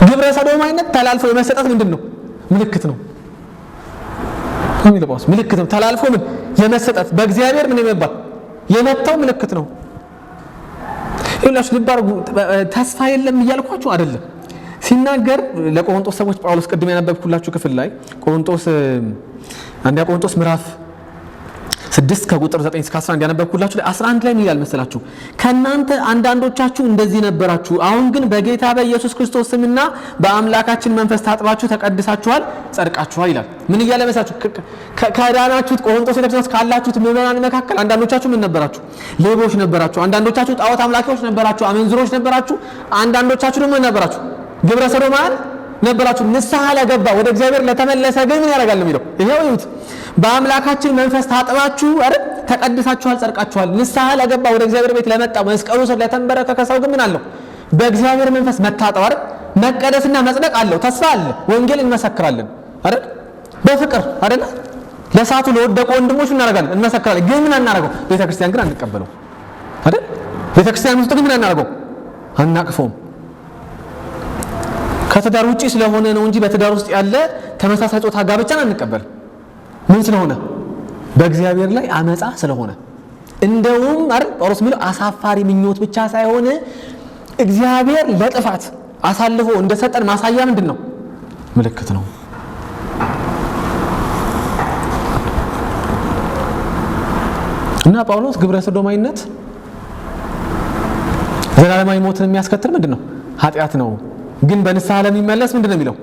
ግብረ ሰዶማዊነት ተላልፎ የመሰጠት ምንድነው ምልክት ነው የሚለባስ ምልክት ነው። ተላልፎ ምን የመሰጠት በእግዚአብሔር ምን የመባል የመጣው ምልክት ነው። ይላሽ ልባር ተስፋ የለም እያልኳችሁ አይደለም ሲናገር ለቆሮንቶስ ሰዎች ጳውሎስ ቅድም ያነበብኩላችሁ ክፍል ላይ ቆሮንቶስ አንደኛ ቆሮንቶስ ምዕራፍ 6 ከቁጥር 9 እስከ 11 ያነበብኩላችሁ ላይ 11 ላይ ምን ይላል መሰላችሁ ከናንተ አንዳንዶቻችሁ እንደዚህ ነበራችሁ አሁን ግን በጌታ በኢየሱስ ክርስቶስ ስምና በአምላካችን መንፈስ ታጥባችሁ ተቀድሳችኋል ጸድቃችኋል ይላል። ምን ይያለ መሰላችሁ ከዳናችሁት ቆሮንቶስ ቤተክርስቲያን ካላችሁት ምዕመናን መካከል አንዳንዶቻችሁ ምን ነበራችሁ ሌቦች ነበራችሁ አንዳንዶቻችሁ ጣዖት አምላኪዎች ነበራችሁ አመንዝሮች ነበራችሁ አንዳንዶቻችሁ ደግሞ ምን ነበራችሁ ግብረ ሰዶማውያን ነበራችሁ። ንስሐ ለገባ ወደ እግዚአብሔር ለተመለሰ ግን ምን ያደርጋል የሚለው ይሄው ይሁት በአምላካችን መንፈስ ታጥባችሁ አይደል ተቀድሳችኋል ጸድቃችኋል። ንስሐ ለገባ ወደ እግዚአብሔር ቤት ለመጣ መስቀሉ ስር ለተንበረከከ ሰው ግን ምን አለው? በእግዚአብሔር መንፈስ መታጠብ አይደል መቀደስና መጽደቅ አለው። ተስፋ አለ። ወንጌል እንመሰክራለን አይደል በፍቅር አይደል ለሳቱ ለወደቁ ወንድሞች እናደርጋለን እንመሰክራለን። ግን ምን አናደርገው? ቤተክርስቲያን ግን አንቀበለው አይደል ቤተክርስቲያን ውስጥ ግን ምን አናደርገው? አናቅፈውም። ከትዳር ውጪ ስለሆነ ነው እንጂ በትዳር ውስጥ ያለ ተመሳሳይ ጾታ ጋብቻን አንቀበል። ምን ስለሆነ? በእግዚአብሔር ላይ አመጻ ስለሆነ። እንደውም አይደል ጳውሎስ የሚለው አሳፋሪ ምኞት ብቻ ሳይሆን እግዚአብሔር ለጥፋት አሳልፎ እንደሰጠን ማሳያ ምንድነው? ምልክት ነው። እና ጳውሎስ ግብረ ሰዶማዊነት ዘላለማዊ ሞትን የሚያስከትል ምንድነው? ኃጢአት ነው። ግን በንስሐ ለሚመለስ ምንድነው የሚለው?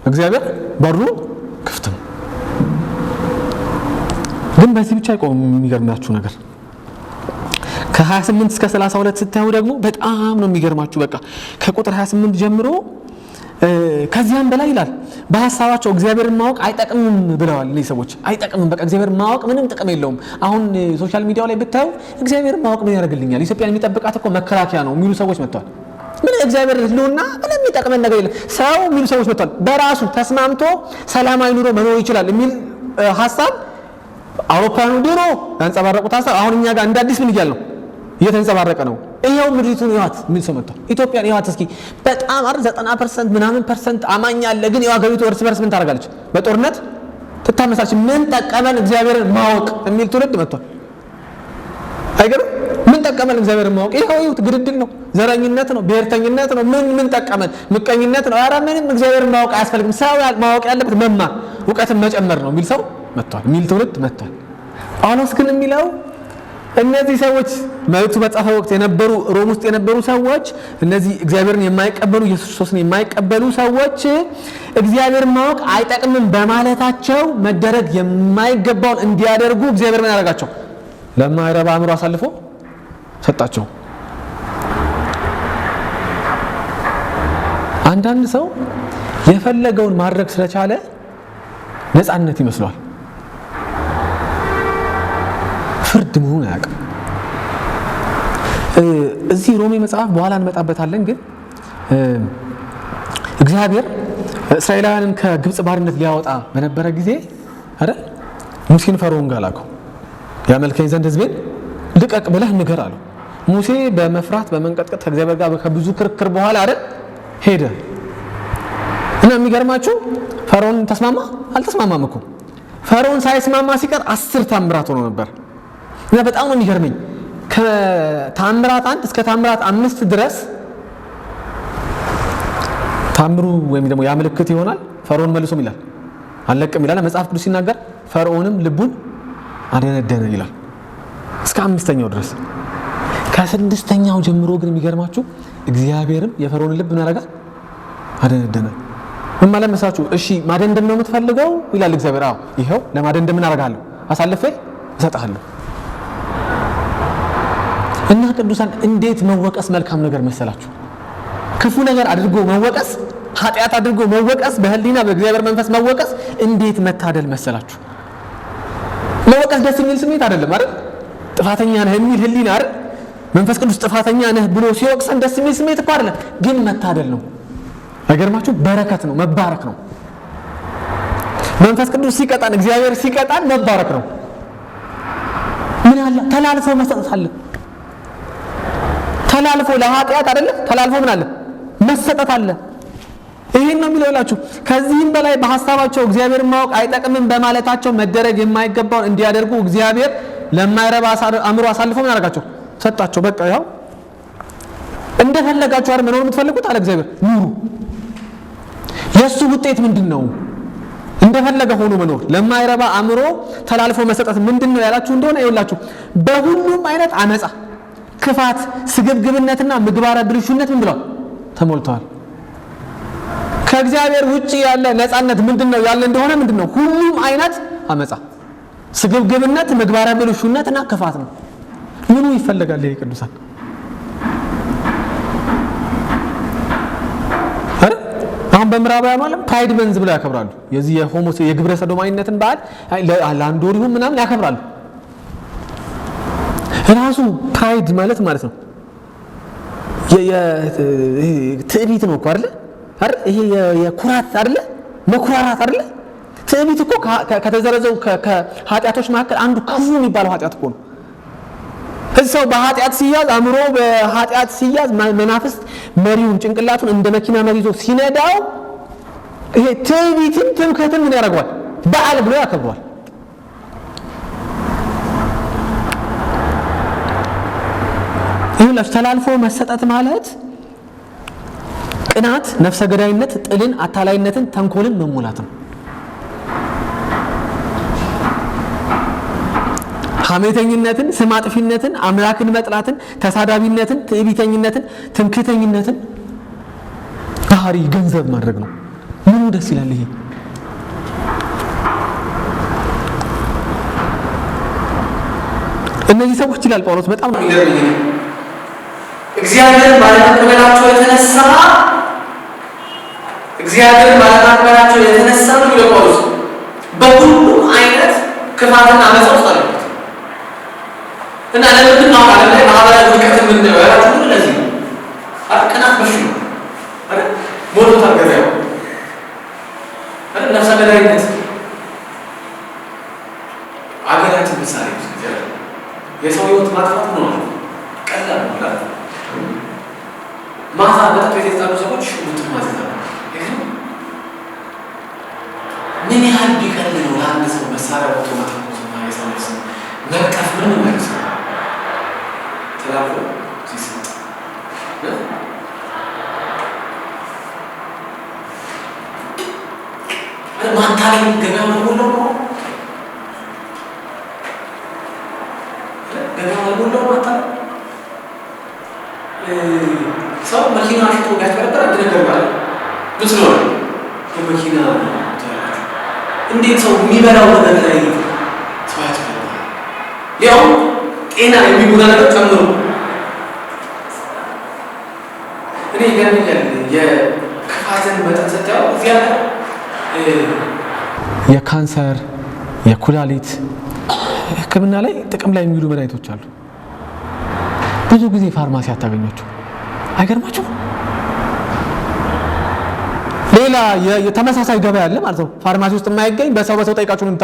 እግዚአብሔር በሩ ክፍት ነው። ግን በዚህ ብቻ አይቆም። የሚገርማችሁ ነገር ከ28 እስከ 32 ስታዩ ደግሞ በጣም ነው የሚገርማችሁ። በቃ ከቁጥር 28 ጀምሮ ከዚያም በላይ ይላል በሐሳባቸው እግዚአብሔርን ማወቅ አይጠቅምም ብለዋል። እነዚህ ሰዎች አይጠቅምም፣ በቃ እግዚአብሔርን ማወቅ ምንም ጥቅም የለውም። አሁን ሶሻል ሚዲያው ላይ ብታዩ እግዚአብሔርን ማወቅ ምን ያደርግልኛል? ኢትዮጵያን የሚጠብቃት እኮ መከላከያ ነው የሚሉ ሰዎች መጥተዋል። ምን እግዚአብሔር ህልውና ምንም የሚጠቅመን ነገር የለም ሰው የሚሉ ሰዎች መጥተዋል። በራሱ ተስማምቶ ሰላማዊ ኑሮ መኖር ይችላል የሚል ሐሳብ አውሮፓውያኑ ድሮ ያንጸባረቁት ሐሳብ አሁን እኛ ጋር እንደ አዲስ ምን ይያል ነው እየተንጸባረቀ ነው። ይሄው ምድሪቱን ይዋት ምን ሰው መጥቷል። ኢትዮጵያን ይዋት እስኪ በጣም 90% ምናምን ፐርሰንት አማኝ አለ። ግን የዋጋዊቱ እርስ በርስ ምን ታደርጋለች? በጦርነት ትታመሳለች። ምን ጠቀመን እግዚአብሔርን ማወቅ የሚል ትውልድ መጥቷል። አይገርም? ምን ጠቀመን እግዚአብሔርን ማወቅ? ይሄው ይሁት ግድድል ነው፣ ዘረኝነት ነው፣ ብሔርተኝነት ነው። ምን ጠቀመን? ምቀኝነት ነው። ኧረ ምንም እግዚአብሔርን ማወቅ አያስፈልግም። ሰው ማወቅ ያለበት መማር ዕውቀትን መጨመር ነው የሚል ሰው መጥቷል፣ የሚል ትውልድ መጥቷል። ጳውሎስ ግን የሚለው እነዚህ ሰዎች መልእክቱ በጻፈ ወቅት የነበሩ ሮም ውስጥ የነበሩ ሰዎች እነዚህ እግዚአብሔርን የማይቀበሉ ኢየሱስ ክርስቶስን የማይቀበሉ ሰዎች እግዚአብሔርን ማወቅ አይጠቅምም በማለታቸው መደረግ የማይገባውን እንዲያደርጉ እግዚአብሔር ምን ያደርጋቸው? ለማይረባ አእምሮ አሳልፎ ሰጣቸው። አንዳንድ ሰው የፈለገውን ማድረግ ስለቻለ ነፃነት ይመስለዋል። ፍርድ መሆን አያውቅም። እዚህ ሮሜ መጽሐፍ በኋላ እንመጣበታለን። ግን እግዚአብሔር እስራኤላውያንን ከግብጽ ባርነት ሊያወጣ በነበረ ጊዜ አይደል ሙሴን ፈርዖን ጋር ላከው። ያመልከኝ ዘንድ ሕዝቤን ልቀቅ ብለህ ንገር አለው። ሙሴ በመፍራት በመንቀጥቀጥ ከእግዚአብሔር ጋር ከብዙ ክርክር በኋላ አይደል ሄደ። እና የሚገርማችሁ ፈርዖን ተስማማ? አልተስማማም እኮ። ፈርዖን ሳይስማማ ሲቀር 10 ታምራት ሆኖ ነበር። እና በጣም ነው የሚገርመኝ ከታምራት 1 እስከ ታምራት 5 ድረስ ታምሩ ወይም ደግሞ ያ ምልክት ይሆናል። ፈርዖን መልሶም ይላል አልለቅም ይላል መጽሐፍ ቅዱስ ሲናገር። ፈርዖንም ልቡን አደነደነ ይላል እስከ 5ኛው ድረስ። ከ6ኛው ጀምሮ ግን የሚገርማችሁ እግዚአብሔርም የፈርዖንን ልብ ምን ያደርጋል? አደነደነ። ምን ማለት መሳችሁ? እሺ ማደንደም ነው የምትፈልገው ይላል እግዚአብሔር። አዎ ይሄው ለማደንደም ምን አደርጋለሁ? አሳልፌ እሰጥሃለሁ። እና ቅዱሳን እንዴት መወቀስ መልካም ነገር መሰላችሁ? ክፉ ነገር አድርጎ መወቀስ፣ ኃጢአት አድርጎ መወቀስ፣ በህሊና በእግዚአብሔር መንፈስ መወቀስ እንዴት መታደል መሰላችሁ? መወቀስ ደስ የሚል ስሜት አይደለም አይደል? ጥፋተኛ ነህ የሚል ህሊና አይደል? መንፈስ ቅዱስ ጥፋተኛ ነህ ብሎ ሲወቅሰን ደስ የሚል ስሜት እኮ አይደለም፣ ግን መታደል ነው። አይገርማችሁ? በረከት ነው፣ መባረክ ነው። መንፈስ ቅዱስ ሲቀጣን፣ እግዚአብሔር ሲቀጣን መባረክ ነው። ምን አለ ተላልፎ መስጠት አለ። ተላልፎ ለኃጢአት አይደለም ተላልፎ ምን አለ መሰጠት አለ። ይሄን ነው የሚለውላችሁ። ከዚህም በላይ በሐሳባቸው እግዚአብሔርን ማወቅ አይጠቅምም በማለታቸው መደረግ የማይገባውን እንዲያደርጉ እግዚአብሔር ለማይረባ አእምሮ አሳልፎ ምን አደረጋቸው? ሰጣቸው። በቃ ያው እንደፈለጋችሁ አይደል መኖር የምትፈልጉት አለ እግዚአብሔር። ኑሩ። የሱ ውጤት ምንድነው? እንደፈለገ ሆኖ መኖር። ለማይረባ አእምሮ ተላልፎ መሰጠት ምንድነው ያላችሁ እንደሆነ ይኸውላችሁ በሁሉም አይነት አመጻ፣ ክፋት፣ ስግብግብነትና ምግባረ ብልሹነት ምን ብለው ተሞልተዋል። ከእግዚአብሔር ውጪ ያለ ነፃነት ምንድነው ያለ እንደሆነ ምንድነው? ሁሉም አይነት አመጻ፣ ስግብግብነት፣ ምግባረ ብልሹነትና ክፋት ነው። ምኑ ይፈልጋል ይሄ ቅዱሳን? አሁን በምዕራባውያን ዓለም ፕራይድ መንዝ ብለው ያከብራሉ። የዚህ የግብረ ሰዶማዊነትን በዓል ለአንድ ወር ይሁን ምናምን ያከብራሉ። ራሱ ፕራይድ ማለት ነው ትዕቢት ነው እኮ አይደል? ይሄ የኩራት አይደል? መኩራራት አይደል? ትዕቢት እኮ ከተዘረዘው ከኃጢአቶች መካከል አንዱ ክፉ የሚባለው ኃጢአት እኮ ነው። ሰው በኃጢአት ሲያዝ አእምሮ በኃጢአት ሲያዝ መናፍስት መሪውን ጭንቅላቱን እንደ መኪና መሪ ይዞ ሲነዳው ይሄ ትዕቢትን ትምክህትን ምን ያደርገዋል? በዓል ብሎ ያከብረዋል። ይኸውላችሁ ተላልፎ መሰጠት ማለት ቅናት፣ ነፍሰ ገዳይነት፣ ጥልን፣ አታላይነትን፣ ተንኮልን መሞላት ነው። ሐሜተኝነትን፣ ስም አጥፊነትን፣ አምላክን መጥላትን፣ ተሳዳቢነትን፣ ትዕቢተኝነትን፣ ትምክህተኝነትን ባህሪ ገንዘብ ማድረግ ነው። ምኑ ደስ ይላል ይሄ? እነዚህ ሰዎች ይላል ጳውሎስ በጣም ነው ይገርመኛል። እግዚአብሔር ባለማክበራቸው የተነሳ ነው ይላል ጳውሎስ በሁሉም አይነት ክፋትና አመፃ ውስጥ አለ እና ለምን ነው ዓለም ላይ ማህበራዊ ውድቀት ምንድነው ያላችሁ? ለዚህ ነው ቅናት በሽ ነው አይደል? ሞቶ ታገዛው አይደል? ነፍሰ ገዳይነት አገራችን ምሳሌ ነው። የሰው ህይወት ማጥፋት ነው ቀላል ነው ማለት ማታ በጣም የተጣሉ ሰዎች ሙት ማለት ነው። ምን ያህል ቢቀል ነው ለአንድ ሰው መሳሪያ ወጥቶ ማጥፋትና የሰው ነፍስ መቅጠፍ ምን ማለት ነው? ተላልፎ ሲሰጥ ማታለል ገበያው ነው ማታለል ሰው መኪና ሽጦ ያስቀረጠ ነገር ማለት ምስሎ መኪና እንዴት ሰው የሚበላው ነገር ላይ ሰው ያስቀረጠ ያው ጤና የሚጎዳ ነገር ጨምሮ እኔ ገርመኛል። የክፋትን መጠን ስታየው እዚያ የካንሰር የኩላሊት ሕክምና ላይ ጥቅም ላይ የሚውሉ መድኃኒቶች አሉ። ብዙ ጊዜ ፋርማሲ አታገኛቸው። አይገርማችሁ? ሌላ የተመሳሳይ ገበያ አለ ማለት ነው። ፋርማሲ ውስጥ የማይገኝ በሰው ጠይቃችሁ ነው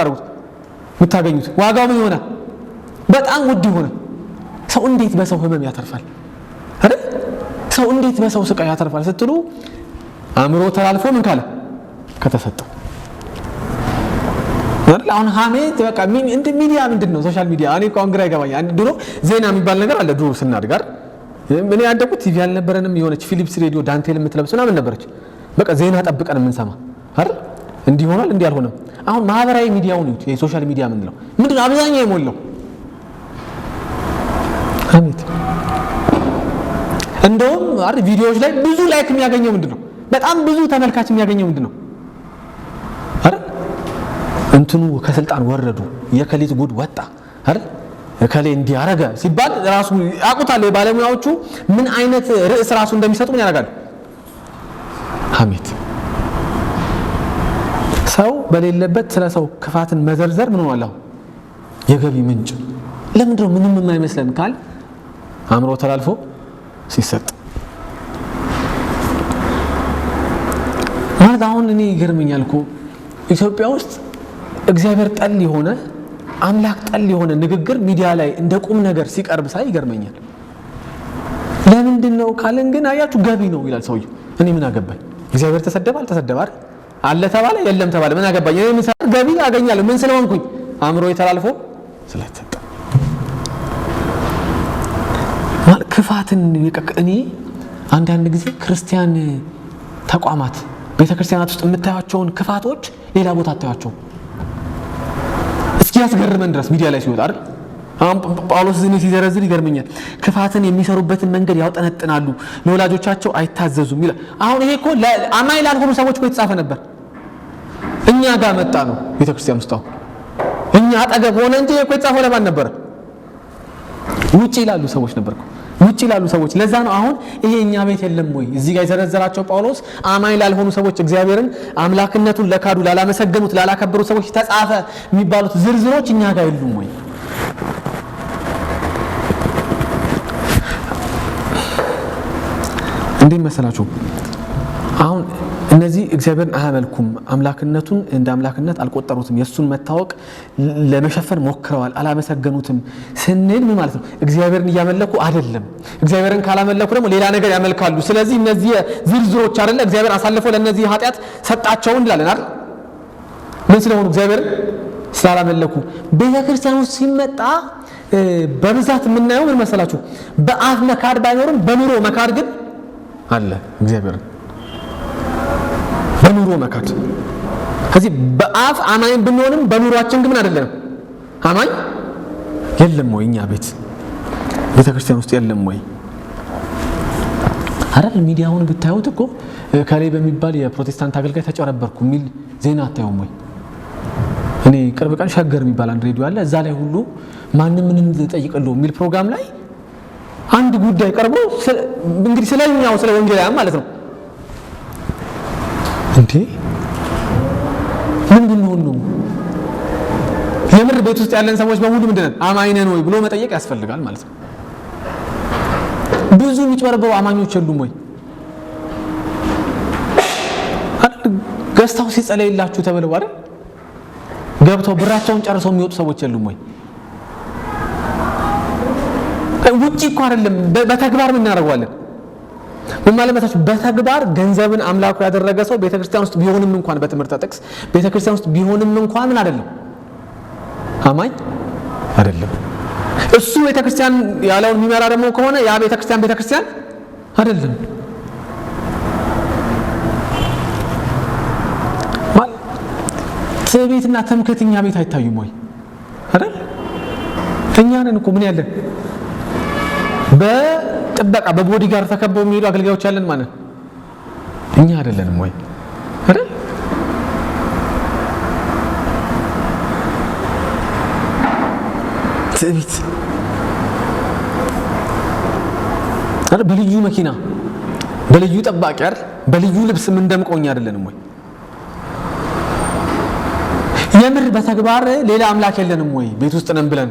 የምታገኙት። ዋጋው ምን ይሆናል? በጣም ውድ ይሆናል። ሰው እንዴት በሰው ህመም ያተርፋል አይደል? ሰው እንዴት በሰው ስቃይ ያተርፋል ስትሉ አእምሮ ተላልፎ ምን ካለ ከተሰጠው አይደል? አሁን ሀሜት በቃ እንደ ሚዲያ ምንድነው? ሶሻል ሚዲያ እኔ እኮ ግራ ይገባኛል። ድሮ ዜና የሚባል ነገር አለ። ድሮ ስናድግ አይደል? እኔ ያደኩት ቲቪ አልነበረንም። የሆነች ፊሊፕስ ሬዲዮ ዳንቴል የምትለብስ ምናምን ነበረች። በቃ ዜና ጠብቀን የምንሰማ አይደል? እንዲህ ሆኗል እንዲህ አልሆነም። አሁን ማህበራዊ ሚዲያውን ነው የሶሻል ሚዲያ ምንለው ምንድነው? አብዛኛው የሞላው ሀሜት። እንደውም አይደል ቪዲዮዎች ላይ ብዙ ላይክ የሚያገኘው ምንድነው? በጣም ብዙ ተመልካች የሚያገኘው ምንድነው? አይደል? እንትኑ ከስልጣን ወረዱ፣ የከሊት ጉድ ወጣ አይደል? ከሌ እንዲያረጋ ሲባል ራሱ ያውቁታል ባለሙያዎቹ ምን አይነት ርዕስ ራሱ እንደሚሰጡ ምን ያደርጋሉ? ሀሜት። ሰው በሌለበት ስለ ሰው ክፋትን መዘርዘር ምን ሆኗል? የገቢ ምንጭ። ለምንድነው ምንም የማይመስለን ካል አእምሮ ተላልፎ ሲሰጥ ማለት። አሁን እኔ ይገርመኛል እኮ ኢትዮጵያ ውስጥ እግዚአብሔር ጠል የሆነ አምላክ ጠል የሆነ ንግግር ሚዲያ ላይ እንደ ቁም ነገር ሲቀርብ ሳይ ይገርመኛል። ለምንድነው ካለን ግን አያችሁ ገቢ ነው ይላል ሰውዬው። እኔ ምን አገባኝ? እግዚአብሔር ተሰደበ አልተሰደበ አይደል? አለ ተባለ የለም ተባለ ምን አገባኝ? እኔ ምን ሰር ገቢ አገኛለሁ ምን ስለሆንኩኝ? አእምሮ የተላልፎ ስለተሰጠ ማለት ክፋትን እኔ አንዳንድ ጊዜ ክርስቲያን ተቋማት ቤተክርስቲያናት ውስጥ የምታያቸውን ክፋቶች ሌላ ቦታ አታያቸው። እስኪ ያስገርመን ድረስ ሚዲያ ላይ ሲወጣ አይደል? አሁን ጳውሎስ ዝኔ ሲዘረዝር ይገርመኛል። ክፋትን የሚሰሩበትን መንገድ ያውጠነጥናሉ፣ ለወላጆቻቸው አይታዘዙም ይላል። አሁን ይሄ እኮ አማኝ ላልሆኑ ሰዎች እኮ የተጻፈ ነበር። እኛ ጋር መጣ ነው ቤተክርስቲያን ውስጥ አሁን እኛ አጠገብ ሆነ እንጂ እኮ የተጻፈው ለማን ነበር? ውጪ ይላሉ ሰዎች ነበር እኮ ውጪ ላሉ ሰዎች። ለዛ ነው አሁን ይሄ እኛ ቤት የለም ወይ እዚህ ጋር የዘረዘራቸው ጳውሎስ አማኝ ላልሆኑ ሰዎች እግዚአብሔርን አምላክነቱን ለካዱ ላላመሰገኑት ላላከበሩት ሰዎች ተጻፈ የሚባሉት ዝርዝሮች እኛ ጋር የሉም ወይ? እንዴት መሰላችሁ? አሁን እነዚህ እግዚአብሔርን አያመልኩም፣ አምላክነቱን እንደ አምላክነት አልቆጠሩትም፣ የሱን መታወቅ ለመሸፈን ሞክረዋል፣ አላመሰገኑትም ስንል ምን ማለት ነው? እግዚአብሔርን እያመለኩ አይደለም። እግዚአብሔርን ካላመለኩ ደግሞ ሌላ ነገር ያመልካሉ። ስለዚህ እነዚህ ዝርዝሮች አይደለ እግዚአብሔር አሳልፎ ለነዚህ ኃጢአት ሰጣቸው እንላለን አይደል? ምን ስለሆኑ? እግዚአብሔርን ስላላመለኩ። ቤተክርስቲያን ውስጥ ሲመጣ በብዛት የምናየው ምን መሰላችሁ? በአፍ መካድ ባይኖርም በኑሮ መካድ ግን አለ። እግዚአብሔርን በኑሮ መካድ። ስለዚህ በአፍ አማኝ ብንሆንም በኑሯችን ግን ምን አይደለም? አማኝ የለም ወይ? እኛ ቤተክርስቲያን ውስጥ የለም ወይ? አይደል? ሚዲያውን ብታዩት እኮ ከላይ በሚባል የፕሮቴስታንት አገልጋይ ተጨረበርኩ የሚል ዜና አታዩም ወይ? እኔ ቅርብ ቀን ሸገር የሚባል አንድ ሬዲዮ አለ። እዛ ላይ ሁሉ ማንም ምን ጠይቀለው የሚል ፕሮግራም ላይ አንድ ጉዳይ ቀርቦ እንግዲህ ስለኛው ስለ ወንጌላውያን ማለት ነው እንዴ ምንድን ነው? የምር ቤት ውስጥ ያለን ሰዎች በሙሉ ምንድነው አማኝ ነን ወይ ብሎ መጠየቅ ያስፈልጋል ማለት ነው። ብዙ የሚጭበረበሩ አማኞች የሉም ወይ? ገዝታው ሲጸለይላችሁ ተብለው አይደል ገብተው ብራቸውን ጨርሰው የሚወጡ ሰዎች የሉም ወይ? ውጪ እኮ አይደለም በተግባር ምን እናደርጋለን? ምን ማለት ነው? በተግባር ገንዘብን አምላኩ ያደረገ ሰው ቤተክርስቲያን ውስጥ ቢሆንም እንኳን በትምህርት ጥቅስ ቤተክርስቲያን ውስጥ ቢሆንም እንኳን ምን አይደለም? አማኝ አይደለም። እሱ ቤተክርስቲያን ያለውን የሚመራ ደግሞ ከሆነ ያ ቤተክርስቲያን አይደለም። ትዕቢትና ትምክህተኛ ቤት አይታዩም ወይ? አይደል? እኛ ነን እኮ ምን ያለን በጥበቃ በቦዲጋርድ ተከበው የሚሄዱ አገልጋዮች ያለን ማለት እኛ አይደለንም ወይ? አይደል? ትዕቢት አይደል? በልዩ መኪና በልዩ ጠባቂ አይደል? በልዩ ልብስ ምን ደምቆኛ አይደለንም ወይ? የምር በተግባር ሌላ አምላክ የለንም ወይ? ቤት ውስጥ ነን ብለን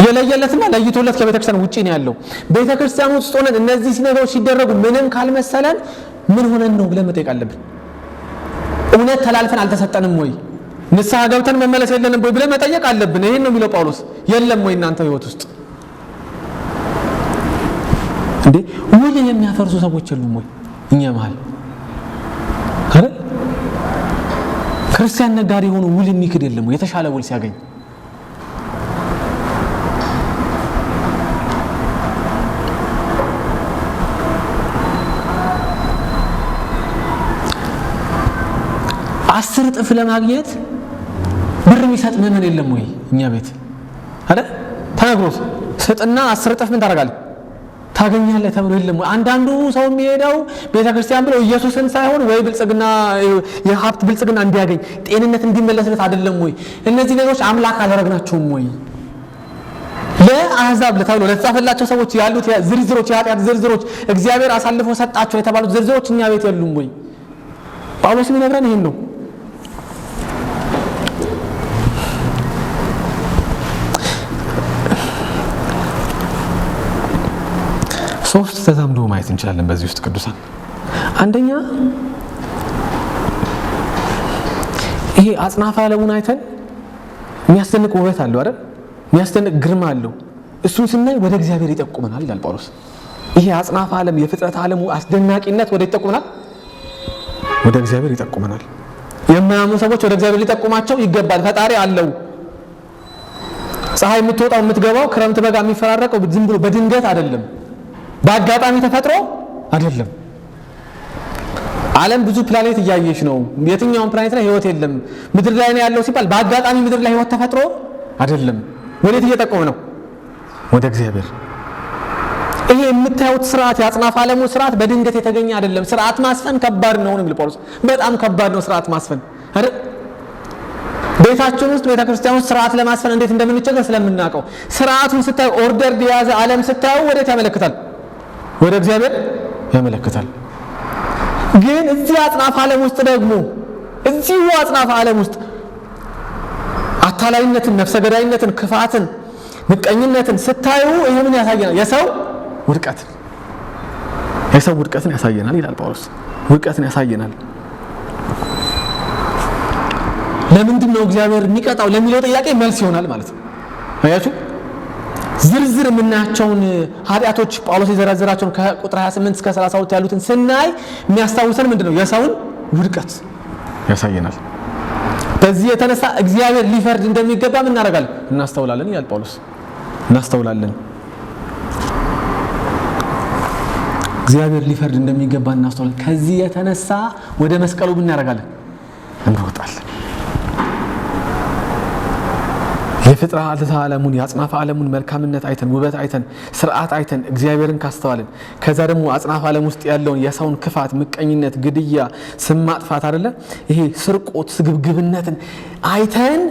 የለየለትና ለይቶለት ከቤተክርስቲያን ውጪ ነው ያለው። ቤተክርስቲያን ውስጥ ሆነን እነዚህ ነገሮች ሲደረጉ ምንም ካልመሰለን ምን ሆነን ነው ብለን መጠየቅ አለብን። እውነት ተላልፈን አልተሰጠንም ወይ? ንስሐ ገብተን መመለስ የለንም ወይ ብለን መጠየቅ አለብን። ይሄን ነው የሚለው ጳውሎስ። የለም ወይ እናንተ ህይወት ውስጥ እንዴ ውል የሚያፈርሱ ሰዎች የሉም ወይ እኛ መሃል? አይደል? ክርስቲያን ነጋዴ ሆኖ ውል የሚክድ የለም ወይ? የተሻለ ውል ሲያገኝ አስር እጥፍ ለማግኘት ብር የሚሰጥ ምንም የለም ወይ እኛ ቤት? አይደል? ተነግሮት ስጥና 10 እጥፍ ምን ታደርጋለህ ታገኛለህ ተብሎ የለም ወይ? አንዳንዱ ሰው የሚሄደው ቤተክርስቲያን ብሎ ኢየሱስን ሳይሆን ወይ ብልጽግና የሀብት ብልጽግና እንዲያገኝ ጤንነት እንዲመለስለት አይደለም ወይ? እነዚህ ነገሮች አምላክ አላደረግናቸውም ወይ? ለአሕዛብ ተብሎ ለተጻፈላቸው ሰዎች ያሉት ዝርዝሮች የኃጢአት ዝርዝሮች እግዚአብሔር አሳልፎ ሰጣቸው የተባሉት ዝርዝሮች እኛ ቤት የሉም ወይ? ጳውሎስ የሚነግረን ይሄን ነው። ሶስት ተዛምዶ ማየት እንችላለን በዚህ ውስጥ ቅዱሳን። አንደኛ ይሄ አጽናፈ ዓለሙን አይተን የሚያስደንቅ ውበት አለው አይደል? የሚያስደንቅ ግርማ አለው። እሱን ስናይ ወደ እግዚአብሔር ይጠቁመናል ይላል ጳውሎስ። ይሄ አጽናፈ ዓለም የፍጥረት ዓለሙ አስደናቂነት ወደ ይጠቁመናል፣ ወደ እግዚአብሔር ይጠቁመናል። የማያምኑ ሰዎች ወደ እግዚአብሔር ሊጠቁማቸው ይገባል። ፈጣሪ አለው። ፀሐይ የምትወጣው የምትገባው ክረምት በጋ የሚፈራረቀው ዝም ብሎ በድንገት አይደለም፣ በአጋጣሚ ተፈጥሮ አይደለም። ዓለም ብዙ ፕላኔት እያየች ነው። የትኛውም ፕላኔት ላይ ህይወት የለም። ምድር ላይ ነው ያለው ሲባል በአጋጣሚ ምድር ላይ ህይወት ተፈጥሮ አይደለም። ወዴት እየጠቆመ ነው? ወደ እግዚአብሔር። ይሄ የምታዩት ስርዓት የአጽናፈ ዓለሙ ስርዓት በድንገት የተገኘ አይደለም። ስርዓት ማስፈን ከባድ ነው የሚል ጳውሎስ። በጣም ከባድ ነው ስርዓት ማስፈን አይደል? ቤታችን ውስጥ ቤተክርስቲያን ውስጥ ስርዓት ለማስፈን እንዴት እንደምንቸገር ስለምናውቀው ስርዓቱን ስታዩ ኦርደር የያዘ ዓለም ስታዩ ወዴት ያመለክታል? ወደ እግዚአብሔር ያመለክታል። ግን እዚህ አጽናፈ ዓለም ውስጥ ደግሞ እዚሁ አጽናፈ ዓለም ውስጥ አታላይነትን፣ ነፍሰ ገዳይነትን፣ ክፋትን፣ ምቀኝነትን ስታዩ ይሄ ምን ያሳየናል? የሰው ውድቀትን ያሳየናል ይላል ጳውሎስ። ውድቀትን ያሳየናል። ለምንድን ነው እግዚአብሔር የሚቀጣው ለሚለው ጥያቄ መልስ ይሆናል ማለት ነው። አያችሁ ዝርዝር የምናያቸውን ኃጢአቶች ጳውሎስ የዘረዘራቸውን ከቁጥር 28 እስከ 32 ያሉትን ስናይ የሚያስታውሰን ምንድነው? የሰውን ውድቀት ያሳየናል። በዚህ የተነሳ እግዚአብሔር ሊፈርድ እንደሚገባ ምን እናደርጋለን? እናስተውላለን ይላል ጳውሎስ። እናስተውላለን። እግዚአብሔር ሊፈርድ እንደሚገባ እናስተውላለን። ከዚህ የተነሳ ወደ መስቀሉ ምን እናደርጋለን? እንሮጣለን። የፍጥረት ዓለሙን የአጽናፈ ዓለሙን መልካምነት አይተን ውበት አይተን ስርዓት አይተን እግዚአብሔርን ካስተዋልን ከዛ ደግሞ አጽናፈ ዓለም ውስጥ ያለውን የሰውን ክፋት፣ ምቀኝነት፣ ግድያ፣ ስም ማጥፋት አይደለ ይሄ ስርቆት፣ ስግብግብነትን አይተን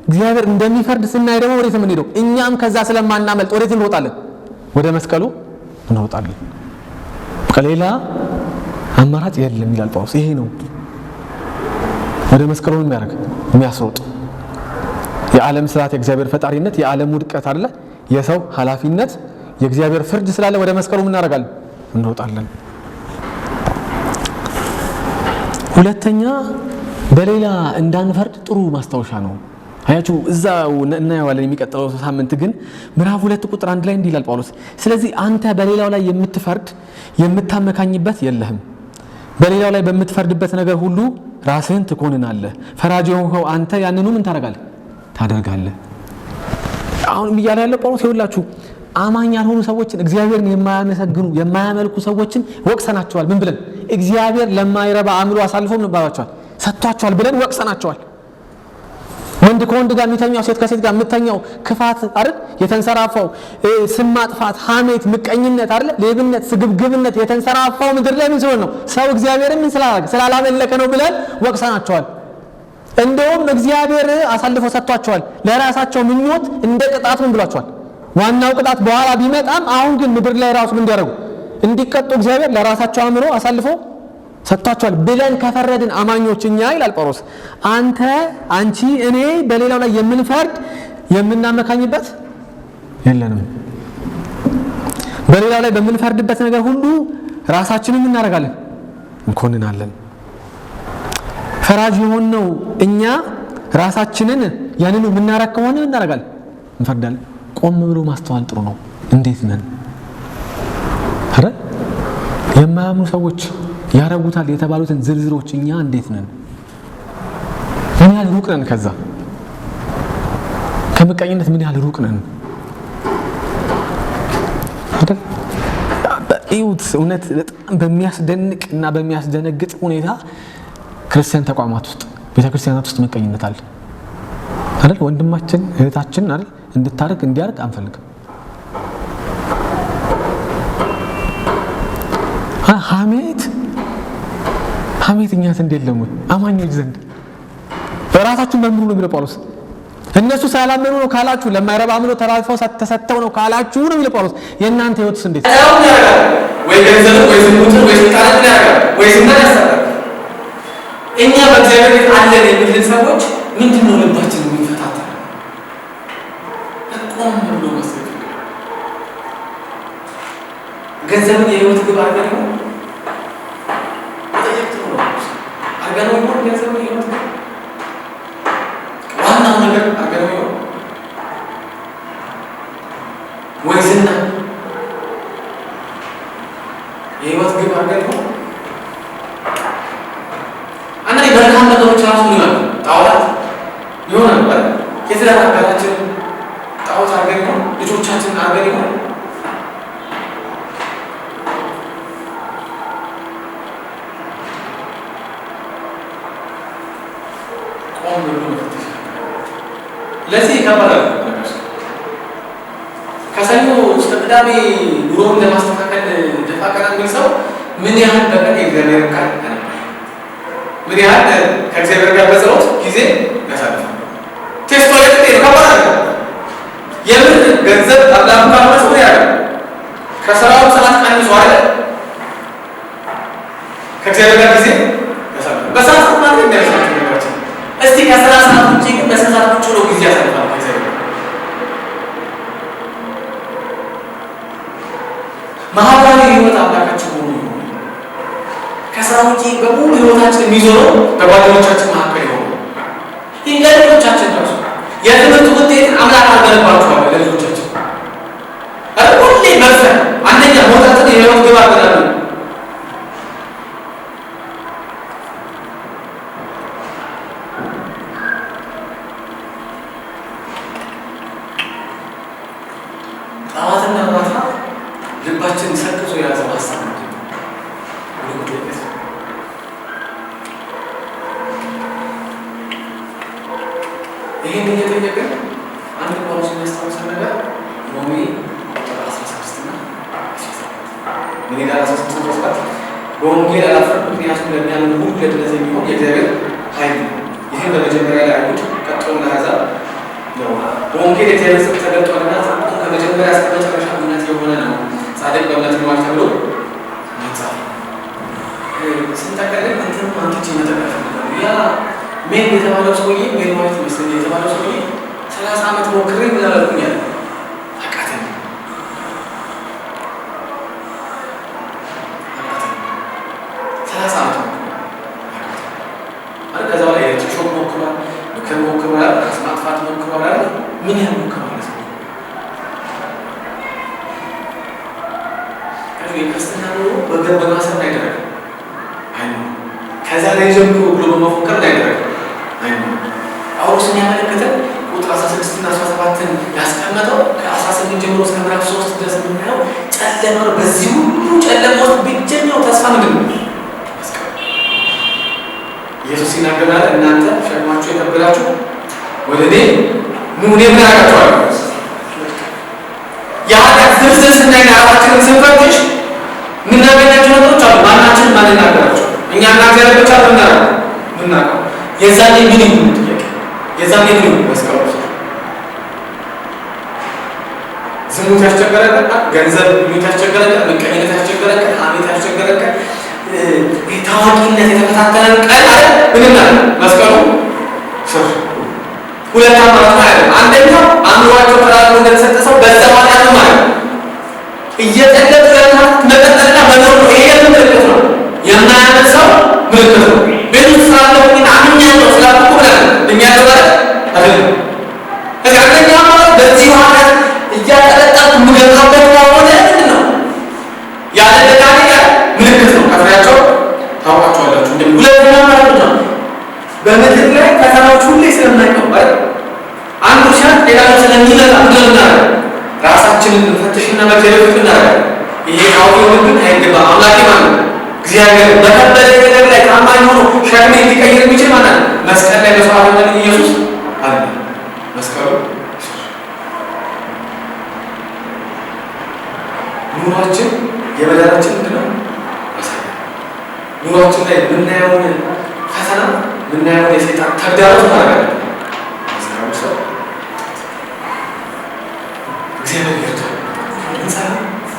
እግዚአብሔር እንደሚፈርድ ስናይ ደግሞ ወዴት የምንሄደው? እኛም ከዛ ስለማናመልጥ ወዴት እንሮጣለን? ወደ መስቀሉ እንሮጣለን። ሌላ አማራጭ የለም ይላል ጳውሎስ። ይሄ ነው ወደ መስቀሉ የሚያስሮጥ የዓለም ስርዓት፣ የእግዚአብሔር ፈጣሪነት፣ የዓለም ውድቀት አይደለ የሰው ኃላፊነት፣ የእግዚአብሔር ፍርድ ስላለ ወደ መስቀሉ ምን እናደርጋለን? እንሮጣለን። ሁለተኛ በሌላ እንዳንፈርድ ጥሩ ማስታወሻ ነው። አያችሁ እዛው እናየዋለን የሚቀጥለው ሳምንት። ግን ምዕራፍ 2 ቁጥር 1 ላይ እንዲህ ይላል ጳውሎስ፣ ስለዚህ አንተ በሌላው ላይ የምትፈርድ የምታመካኝበት የለህም። በሌላው ላይ በምትፈርድበት ነገር ሁሉ ራስህን ትኮንናለህ። ፈራጅ የሆንከው አንተ ያንኑ ምን ታደርጋለህ። አሁን እያለ ያለው ጳውሎስ ይኸውላችሁ አማኝ ያልሆኑ ሰዎችን፣ እግዚአብሔርን የማያመሰግኑ የማያመልኩ ሰዎችን ወቅሰናቸዋል። ምን ብለን? እግዚአብሔር ለማይረባ አምሎ አሳልፎ ምን ባባቸዋል? ሰጥቷቸዋል ብለን ወቅሰናቸዋል። ወንድ ከወንድ ጋር የሚተኛው፣ ሴት ከሴት ጋር የምትተኛው ክፋት አይደል የተንሰራፋው፣ ስም ማጥፋት፣ ሐሜት፣ ምቀኝነት አይደል ሌብነት፣ ስግብግብነት የተንሰራፋው ምድር ላይ ምን ሲሆን ነው? ሰው እግዚአብሔርን ምን ስላላመለከ ነው ብለን ወቅሰናቸዋል። እንደውም እግዚአብሔር አሳልፎ ሰጥቷቸዋል ለራሳቸው ምኞት እንደ ቅጣት ምን ብሏቸዋል? ዋናው ቅጣት በኋላ ቢመጣም አሁን ግን ምድር ላይ ራሱ ምን እንዲያደርጉ እንዲቀጡ እግዚአብሔር ለራሳቸው አምሮ አሳልፎ ሰጥቷቸዋል ብለን ከፈረድን አማኞች እኛ ይላል ጳውሎስ አንተ፣ አንቺ፣ እኔ በሌላው ላይ የምንፈርድ የምናመካኝበት የለንም። በሌላው ላይ በምንፈርድበት ነገር ሁሉ ራሳችንን እናደርጋለን፣ እንኮንናለን። ፈራጅ የሆነው እኛ ራሳችንን ያንኑ የምናረግ ከሆነ እናደርጋለን፣ እንፈርዳለን። ቆም ብሎ ማስተዋል ጥሩ ነው። እንዴት ነን? አረ የማያምኑ ሰዎች ያረጉታል የተባሉትን ዝርዝሮች እኛ እንዴት ነን? ምን ያህል ሩቅ ነን? ከዛ ከምቀኝነት ምን ያህል ሩቅ ነን? አይደል? በእውነት እውነት በጣም በሚያስደንቅ እና በሚያስደነግጥ ሁኔታ ክርስቲያን ተቋማት ውስጥ ቤተክርስቲያናት ውስጥ ምቀኝነት አለ አይደል? ወንድማችን እህታችን አይደል እንድታርቅ እንዲያርቅ አንፈልግም። ሐሜት እኛ ዘንድ የለም ወይ? አማኞች ዘንድ በራሳችሁ መምሩ ነው የሚለው ጳውሎስ። እነሱ ሳላመኑ ነው ካላችሁ፣ ለማይረባ አምኖ ተላልፈው ተሰጥተው ነው ካላችሁ ነው የሚለው ጳውሎስ። የእናንተ ህይወትስ እንዴት? ወይ ገንዘብ ወይ ዝሙት ወይ ስልጣን ያደርጋል ወይ ዝናን ያሳጣል። እኛ በእግዚአብሔር ቤት አለን የሚልን ሰዎች ምንድነው ልባችን የሚፈታተን? ቆም ብሎ መስጠት ገንዘብን የህይወት ግብ አድርገን ነው አርገነው ነው ገንዘብን የህይወት ግብ ዋናው ነገር አርገነው ነው ወይ ዝና የህይወት ግብ አርገነው ነው። አንዴ በርካታ ነገሮች ራሱ ነው ጣዖት ይሆናል ማለት የትዳር አጋራችን ጣዖት አርገን ነው ልጆቻችንን አርገን ነው ቆም ብሎ መፍትሄ ለዚህ ይከበራል። ከሰኞ እስከ ቅዳሜ ኑሮውን ለማስተካከል ደፋ ቀና የሚል ሰው ምን ያህል በቀን የእግዚአብሔር ቃል ምን ያህል ከእግዚአብሔር ጋር በጸሎት ጊዜ ያሳልፋል? ቴስቶ ለጥቴ ነው ከባድ የምን ገንዘብ አብላም ካመስ ነው ያለው ከሰራው ሰዓት ቀንሶ አይደል ከእግዚአብሔር ጋር ጊዜ በሰዓት ማለት እንደዚህ ነው። እስቲ ከስራ ሰዓት ውጪ ግን በሰዓት ውጪ ነው ጊዜ ያሳልፋል እግዚአብሔር ማህበራዊ ህይወት አምላካችን ሆኖ ከስራ ውጪ በሙሉ ህይወታችን የሚዞረው በጓደኞቻችን መካከል ይሆናል። ለልጆቻችን ራሱ የትምህርት ውጤት አምላክ አድርገንባቸዋል። ለልጆቻችን ሁሌ መፍተን አንደኛ መውጣትን የህይወት ግብ አድርገናል። ጠዋትና ማታ ልባችን ሰቅዞ የያዘው ሀሳብ ነው። ይሄን እየጠየቅን አንድ ጳውሎስ የሚያስታውሰን ነገር ሮሜ 16 እና 17 ምን ይላል? 16 በወንጌል አላፍርም፣ ምክንያቱም ለሚያምኑ ሁሉ ለድነት የሚሆን የእግዚአብሔር ኃይል ነው። ይህም በመጀመሪያ ላይ አይሁድ ቀጥሎ ለአሕዛብ ነው። በወንጌል የእግዚአብሔር ጽድቅ ተገልጧልና ጽድቁ ከመጀመሪያ እስከ መጨረሻ እምነት የሆነ ነው። ጻድቅ በእምነት ይኖራል ተብሎ መጽሐፍ ስንጠቀልል እንትን አንቶች መጠቀፍ ያ ሜን የተባለው ሰውዬ ሜን ማለት መስለኝ የተባለው ሰውዬ 30 ዓመት ሞክሬ ምን አላልኩኛል አቃተኝ 30 ዓመት አረ ከዛው ላይ ተሾም ሞክሯል፣ ምክር ሞክሯል፣ ራስ ማጥፋት ሞክሯል። ምን ያህል ሞክሯል? የክርስትና ኑሮ በገብ በማሰብ አይደረግም። ከዛ ላይ ጀምሮ ብሎ በመፎከር አይደረግም። ጳውሎስን ያመለከተን ቁጥር 16 እና 17ን ያስቀመጠው ከ18 ጀምሮ እስከ ምዕራፍ 3 ድረስ የምናየው ጨለማ ነው። በዚህ ሁሉ ጨለማ ውስጥ ብቸኛው ተስፋ ምንድን ነው? ኢየሱስ ይናገራል፣ እናንተ ሸክማችሁ የከበዳችሁ ወደ እኔ ኑ እኔ ምን አደርጋችኋለሁ? የኃጢአት ዝርዝር ስናይና ራሳችንን ስንፈትሽ የምናገኛቸው ነገሮች አሉ። ማናችን ማን እናገራቸው? እኛ እና እግዚአብሔር ብቻ ምናውቀው የዛኔ ምን ይሁን ጥያቄ የዛኔ ምን ይሁን መስቀሉ ዝሙት ያስቸገረን፣ ገንዘብ ያስቸገረን፣ ምቀኝነት ያስቸገረን፣ ሐሜት ያስቸገረን፣ ታዋቂነት የተፈታተነን ቀን አለ ምንና መስቀሉ ስር ሁለት አማራጭ ማለት ነው። አንደኛው አእምሯቸው ተራቅሎ እንደተሰጠ ሰው በዛ ማለት ነው ማለት እየጠለቀ ያለው መጠጠልና መኖር ነው። ይሄ ምልክት ነው። የማያምን ሰው ምልክት ነው። ቤቱ ስላለው ግን አምኛለሁ ስላልኩ ብለን የሚያደርጋል አይደለም። እዚህ አንደኛው ማለት በዚህ ማለት እያጠለቀቁ ምገታበት ከሆነ ምንድን ነው ያለ ደጋኔ ምልክት ነው። ከፍሬያቸው ታውቃቸዋላችሁ። እንደ ሁለተኛው ማለት ነው በምድር ላይ ፈተናዎች ሁሌ ስለማይቀበል አንዱ ሲያት ሌላው ስለሚመጣ ምንድነው ራሳችንን ፈትሽና በእግዚአብሔር ፊት እናደርጋለን። ይሄ አውቆ ግን አይገባ አምላኬ ማለት ነው እግዚአብሔር በከበደ ነገር ላይ ታማኝ ሆኖ ሸክሜ ሊቀይር የሚችል ማለት ነው። መስቀል ላይ መስዋዕት ሆነ ኢየሱስ አለ። መስቀሉ ኑሯችን የበደላችን ምንድነው? ኑሯችን ላይ የምናየውን ፈተና የምናየውን የሰይጣን ተግዳሮት ማለት ነው